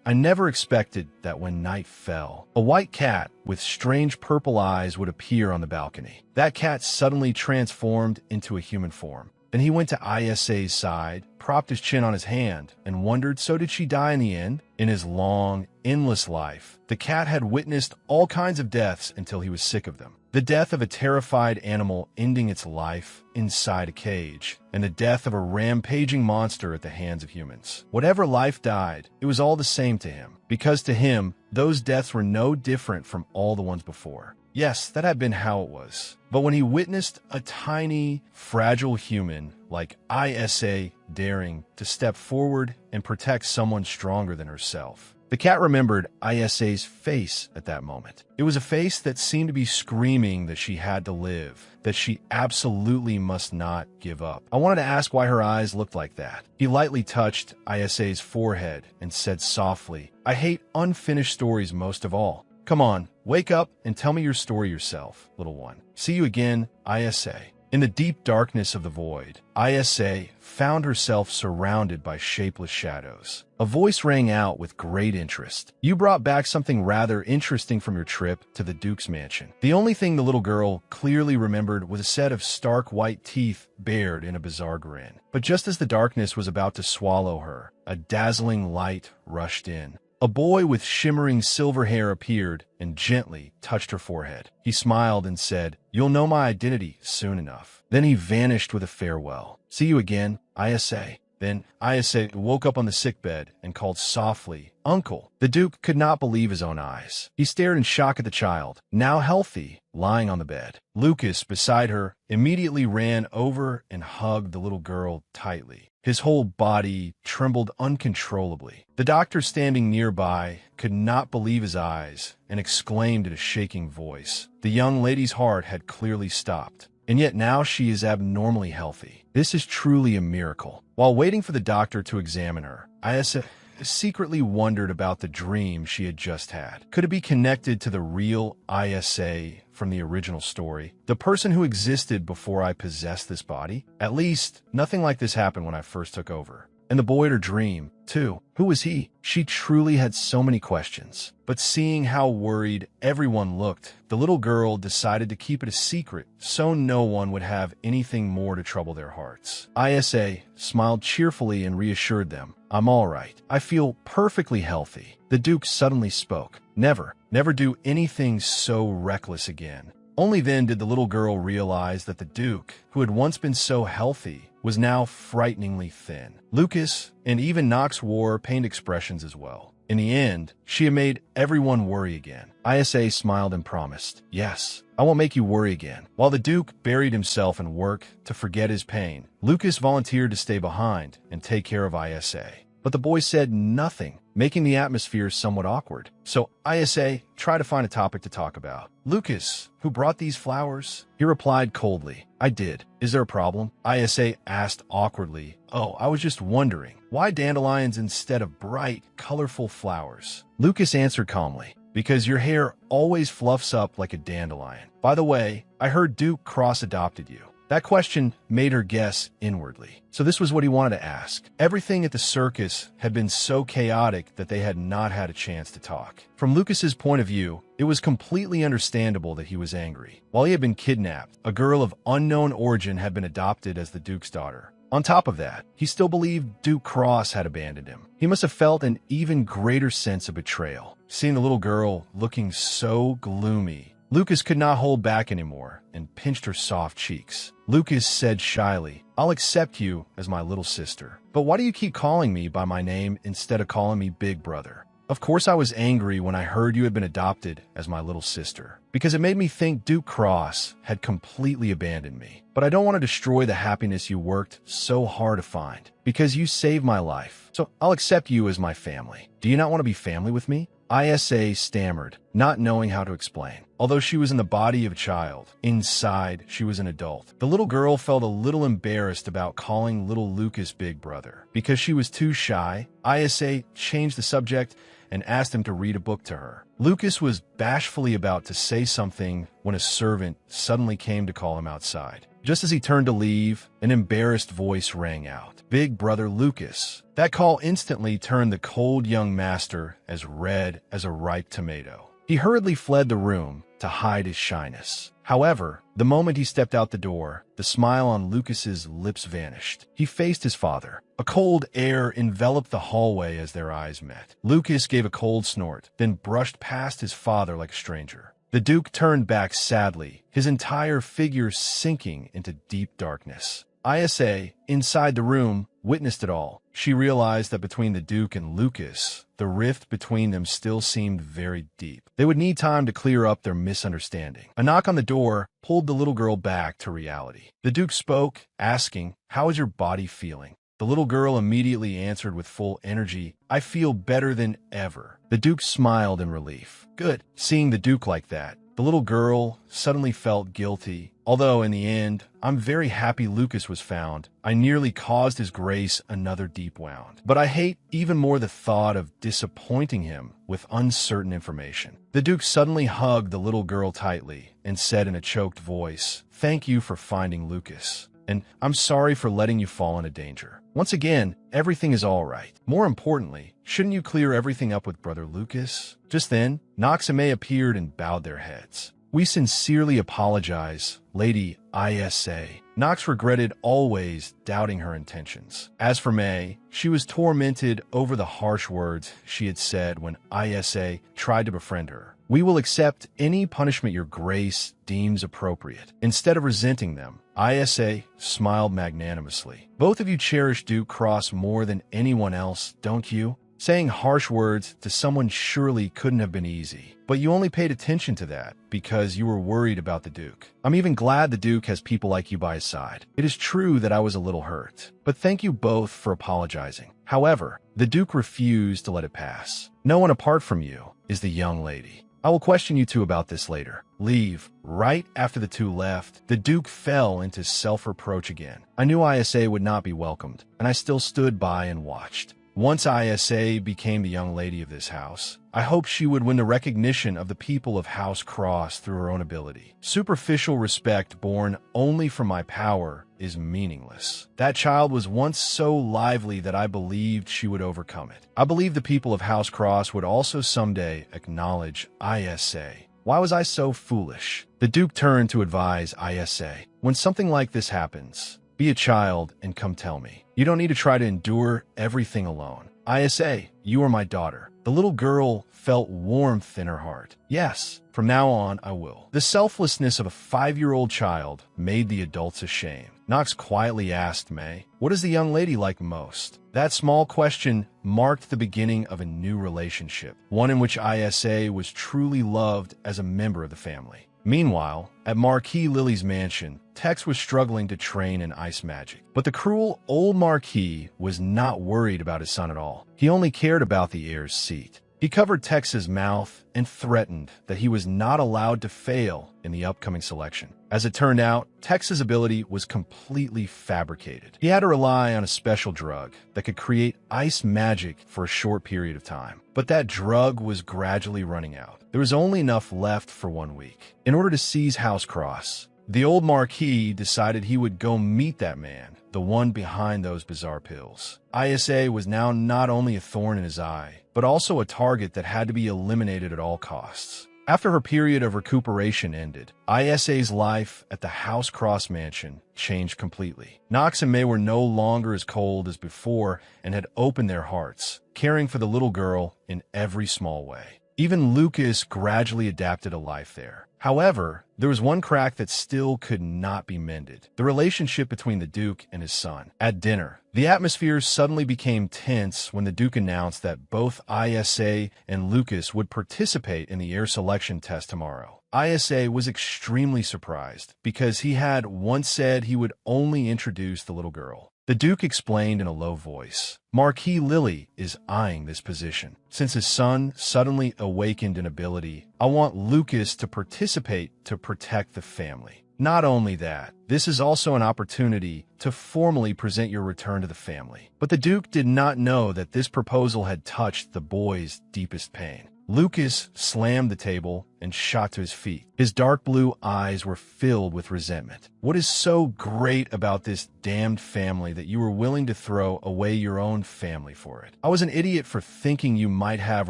I never expected that when night fell, a white cat with strange purple eyes would appear on the balcony. That cat suddenly transformed into a human form. Then he went to Isa's side, propped his chin on his hand, and wondered, so did she die in the end? In his long, endless life, the cat had witnessed all kinds of deaths until he was sick of them. The death of a terrified animal ending its life inside a cage, and the death of a rampaging monster at the hands of humans. Whatever life died, it was all the same to him, because to him, those deaths were no different from all the ones before. Yes, that had been how it was. But when he witnessed a tiny, fragile human like Isa daring to step forward and protect someone stronger than herself, the cat remembered Isa's face at that moment. It was a face that seemed to be screaming that she had to live, that she absolutely must not give up. I wanted to ask why her eyes looked like that. He lightly touched Isa's forehead and said softly, "I hate unfinished stories most of all. Come on, wake up and tell me your story yourself, little one. See you again, Isa." In the deep darkness of the void, Isa found herself surrounded by shapeless shadows. A voice rang out with great interest. "You brought back something rather interesting from your trip to the Duke's mansion." The only thing the little girl clearly remembered was a set of stark white teeth bared in a bizarre grin. But just as the darkness was about to swallow her, a dazzling light rushed in. A boy with shimmering silver hair appeared and gently touched her forehead. He smiled and said, "You'll know my identity soon enough." Then he vanished with a farewell. "See you again, Isa." Then Isa woke up on the sickbed and called softly, "Uncle." The Duke could not believe his own eyes. He stared in shock at the child, now healthy, lying on the bed. Lucas, beside her, immediately ran over and hugged the little girl tightly. His whole body trembled uncontrollably. The doctor standing nearby could not believe his eyes and exclaimed in a shaking voice. The young lady's heart had clearly stopped, and yet now she is abnormally healthy. This is truly a miracle. While waiting for the doctor to examine her, Isa secretly wondered about the dream she had just had. Could it be connected to the real Isa from the original story? The person who existed before I possessed this body? At least, nothing like this happened when I first took over. And the boy in her dream, too. Who was he? She truly had so many questions. But seeing how worried everyone looked, the little girl decided to keep it a secret so no one would have anything more to trouble their hearts. Isa smiled cheerfully and reassured them, "I'm all right. I feel perfectly healthy." The Duke suddenly spoke. Never do anything so reckless again. Only then did the little girl realize that the Duke, who had once been so healthy, was now frighteningly thin. Lucas and even Nox wore pained expressions as well. In the end, she had made everyone worry again. Isa smiled and promised, "Yes, I won't make you worry again." While the Duke buried himself in work to forget his pain, Lucas volunteered to stay behind and take care of Isa. But the boy said nothing, making the atmosphere somewhat awkward. So Isa tried to find a topic to talk about. "Lucas, who brought these flowers?" He replied coldly, "I did. Is there a problem?" Isa asked awkwardly, "Oh, I was just wondering, why dandelions instead of bright, colorful flowers?" Lucas answered calmly, "Because your hair always fluffs up like a dandelion. By the way, I heard Duke cross-adopted you." That question made her guess inwardly. So this was what he wanted to ask. Everything at the circus had been so chaotic that they had not had a chance to talk. From Lucas's point of view, it was completely understandable that he was angry. While he had been kidnapped, a girl of unknown origin had been adopted as the Duke's daughter. On top of that, he still believed Duke Cross had abandoned him. He must have felt an even greater sense of betrayal. Seeing the little girl looking so gloomy, Lucas could not hold back anymore and pinched her soft cheeks. Lucas said shyly, "I'll accept you as my little sister. But why do you keep calling me by my name instead of calling me Big Brother?" "Of course I was angry when I heard you had been adopted as my little sister, because it made me think Duke Cross had completely abandoned me. But I don't want to destroy the happiness you worked so hard to find, because you saved my life. So I'll accept you as my family. Do you not want to be family with me?" Isa stammered, not knowing how to explain. Although she was in the body of a child, inside she was an adult. The little girl felt a little embarrassed about calling little Lucas Big Brother. Because she was too shy, Isa changed the subject and asked him to read a book to her. Lucas was bashfully about to say something when a servant suddenly came to call him outside. Just as he turned to leave, an embarrassed voice rang out, "Big Brother Lucas." That call instantly turned the cold young master as red as a ripe tomato. He hurriedly fled the room to hide his shyness. However, the moment he stepped out the door, the smile on Lucas's lips vanished. He faced his father. A cold air enveloped the hallway as their eyes met. Lucas gave a cold snort, then brushed past his father like a stranger. The Duke turned back sadly, his entire figure sinking into deep darkness. Isa, inside the room, witnessed it all. She realized that between the Duke and Lucas, the rift between them still seemed very deep. They would need time to clear up their misunderstanding. A knock on the door pulled the little girl back to reality. The Duke spoke, asking, "How is your body feeling?" The little girl immediately answered with full energy, "I feel better than ever." The Duke smiled in relief. Good. Seeing the Duke like that, the little girl suddenly felt guilty. Although in the end, I'm very happy Lucas was found. I nearly caused his grace another deep wound. But I hate even more the thought of disappointing him with uncertain information. The Duke suddenly hugged the little girl tightly and said in a choked voice, "Thank you for finding Lucas. And I'm sorry for letting you fall into danger. Once again, everything is all right. More importantly, shouldn't you clear everything up with Brother Lucas?" Just then, Nox and May appeared and bowed their heads. "We sincerely apologize, Lady Isa." Nox regretted always doubting her intentions. As for May, she was tormented over the harsh words she had said when Isa tried to befriend her. "We will accept any punishment your grace deems appropriate." Instead of resenting them, Isa smiled magnanimously. "Both of you cherish Duke Cross more than anyone else, don't you? Saying harsh words to someone surely couldn't have been easy. But you only paid attention to that because you were worried about the Duke. I'm even glad the Duke has people like you by his side. It is true that I was a little hurt, but thank you both for apologizing." However, the Duke refused to let it pass. "No one apart from you is the young lady. I will question you two about this later." Leave. Right after the two left, the Duke fell into self-reproach again. I knew Isa would not be welcomed, and I still stood by and watched. Once Isa became the young lady of this house, I hoped she would win the recognition of the people of House Cross through her own ability. Superficial respect born only from my power is meaningless. That child was once so lively that I believed she would overcome it. I believed the people of House Cross would also someday acknowledge Isa. Why was I so foolish? The Duke turned to advise Isa. "When something like this happens, be a child and come tell me. You don't need to try to endure everything alone. "Isa, you are my daughter." The little girl felt warmth in her heart. "Yes, from now on I will." The selflessness of a 5-year-old child made the adults ashamed. Knox quietly asked May, "What does the young lady like most?" That small question marked the beginning of a new relationship, one in which Isa was truly loved as a member of the family. Meanwhile, at Marquis Lily's mansion, Tex was struggling to train in ice magic. But the cruel old Marquis was not worried about his son at all. He only cared about the heir's seat. He covered Tex's mouth and threatened that he was not allowed to fail in the upcoming selection. As it turned out, Tex's ability was completely fabricated. He had to rely on a special drug that could create ice magic for a short period of time. But that drug was gradually running out. There was only enough left for 1 week. In order to seize House Cross, the old Marquis decided he would go meet that man, the one behind those bizarre pills. Isa was now not only a thorn in his eye, but also a target that had to be eliminated at all costs. After her period of recuperation ended, Isa's life at the House Cross mansion changed completely. Knox and May were no longer as cold as before and had opened their hearts, caring for the little girl in every small way. Even Lucas gradually adapted a life there. However, there was one crack that still could not be mended: the relationship between the Duke and his son. At dinner, the atmosphere suddenly became tense when the Duke announced that both Isa and Lucas would participate in the heir selection test tomorrow. Isa was extremely surprised because he had once said he would only introduce the little girl. The Duke explained in a low voice, "Marquis Lily is eyeing this position. Since his son suddenly awakened an ability, I want Lucas to participate to protect the family. Not only that, this is also an opportunity to formally present your return to the family." But the Duke did not know that this proposal had touched the boy's deepest pain. Lucas slammed the table and shot to his feet. His dark blue eyes were filled with resentment. "What is so great about this damned family that you were willing to throw away your own family for it? I was an idiot for thinking you might have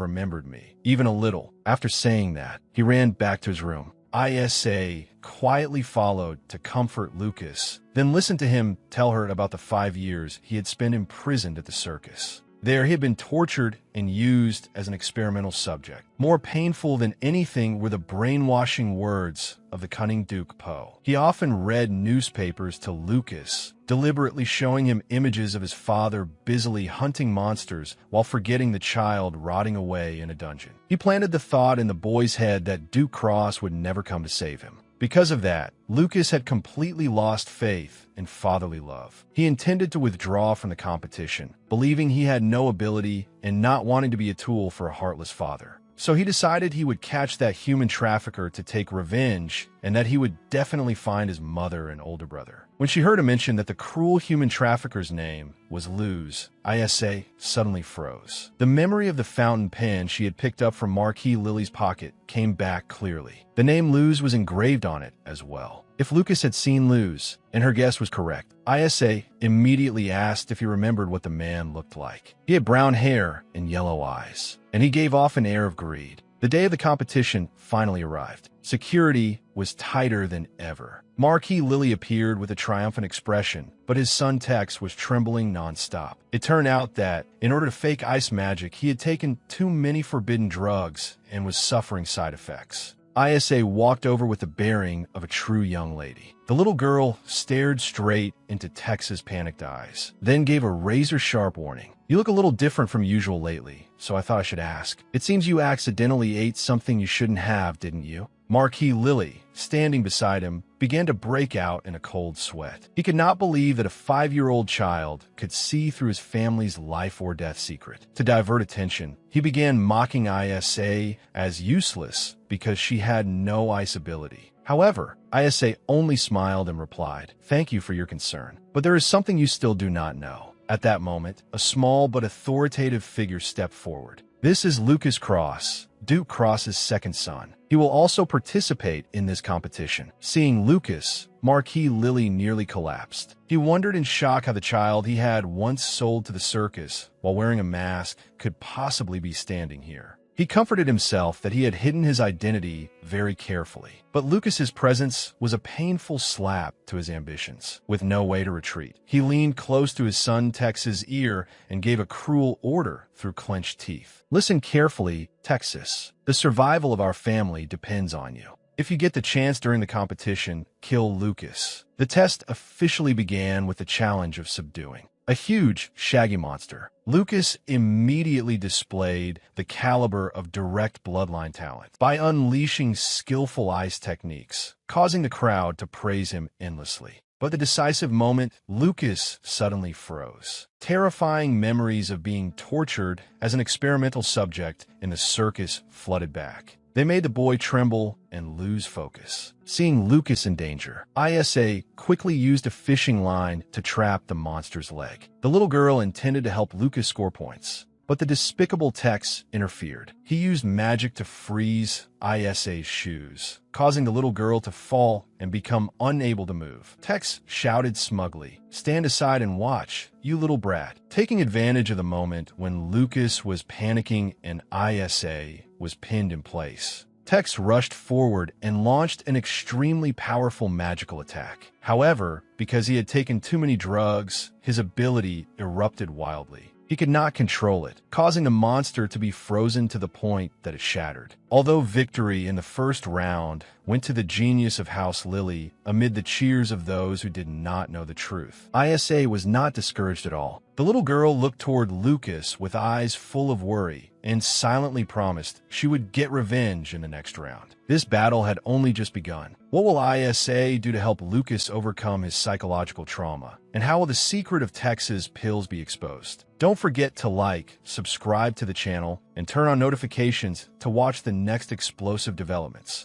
remembered me, even a little." After saying that, he ran back to his room. Isa quietly followed to comfort Lucas, then listened to him tell her about the 5 years he had spent imprisoned at the circus. There he had been tortured and used as an experimental subject. More painful than anything were the brainwashing words of the cunning Duke Poe. He often read newspapers to Lucas, deliberately showing him images of his father busily hunting monsters while forgetting the child rotting away in a dungeon. He planted the thought in the boy's head that Duke Cross would never come to save him. Because of that, Lucas had completely lost faith in fatherly love. He intended to withdraw from the competition, believing he had no ability and not wanting to be a tool for a heartless father. So he decided he would catch that human trafficker to take revenge and that he would definitely find his mother and older brother. When she heard him mention that the cruel human trafficker's name was Luz, Isa suddenly froze. The memory of the fountain pen she had picked up from Marquis Lily's pocket came back clearly. The name Luz was engraved on it as well. If Lucas had seen Luz, and her guess was correct, Isa immediately asked if he remembered what the man looked like. He had brown hair and yellow eyes, and he gave off an air of greed. The day of the competition finally arrived. Security was tighter than ever. Marquis Lily appeared with a triumphant expression, but his son Tex was trembling nonstop. It turned out that, in order to fake ice magic, he had taken too many forbidden drugs and was suffering side effects. Isa walked over with the bearing of a true young lady. The little girl stared straight into Tex's panicked eyes, then gave a razor-sharp warning. "You look a little different from usual lately, so I thought I should ask. It seems you accidentally ate something you shouldn't have, didn't you?" Marquis Lily, standing beside him, began to break out in a cold sweat. He could not believe that a 5-year-old child could see through his family's life-or-death secret. To divert attention, he began mocking Isa as useless because she had no ice ability. However, Isa only smiled and replied, "Thank you for your concern, but there is something you still do not know." At that moment, a small but authoritative figure stepped forward. "This is Lucas Cross, Duke Cross's second son. He will also participate in this competition." Seeing Lucas, Marquis Lily nearly collapsed. He wondered in shock how the child he had once sold to the circus while wearing a mask could possibly be standing here. He comforted himself that he had hidden his identity very carefully. But Lucas's presence was a painful slap to his ambitions. With no way to retreat, he leaned close to his son Tex's ear and gave a cruel order through clenched teeth. "Listen carefully, Texas. The survival of our family depends on you. If you get the chance during the competition, kill Lucas." The test officially began with the challenge of subduing a huge, shaggy monster. Lucas immediately displayed the caliber of direct bloodline talent by unleashing skillful ice techniques, causing the crowd to praise him endlessly. But the decisive moment, Lucas suddenly froze. Terrifying memories of being tortured as an experimental subject in the circus flooded back. They made the boy tremble and lose focus. Seeing Lucas in danger, Isa quickly used a fishing line to trap the monster's leg. The little girl intended to help Lucas score points, but the despicable Tex interfered. He used magic to freeze Isa's shoes, causing the little girl to fall and become unable to move. Tex shouted smugly, "Stand aside and watch, you little brat," taking advantage of the moment when Lucas was panicking and Isa was pinned in place. Tex rushed forward and launched an extremely powerful magical attack. However, because he had taken too many drugs, his ability erupted wildly. He could not control it, causing the monster to be frozen to the point that it shattered. Although victory in the first round went to the genius of House Lily amid the cheers of those who did not know the truth, Isa was not discouraged at all. The little girl looked toward Lucas with eyes full of worry and silently promised she would get revenge in the next round. This battle had only just begun. What will Isa do to help Lucas overcome his psychological trauma? And how will the secret of Tex's pills be exposed? Don't forget to like, subscribe to the channel, and turn on notifications to watch the next explosive developments.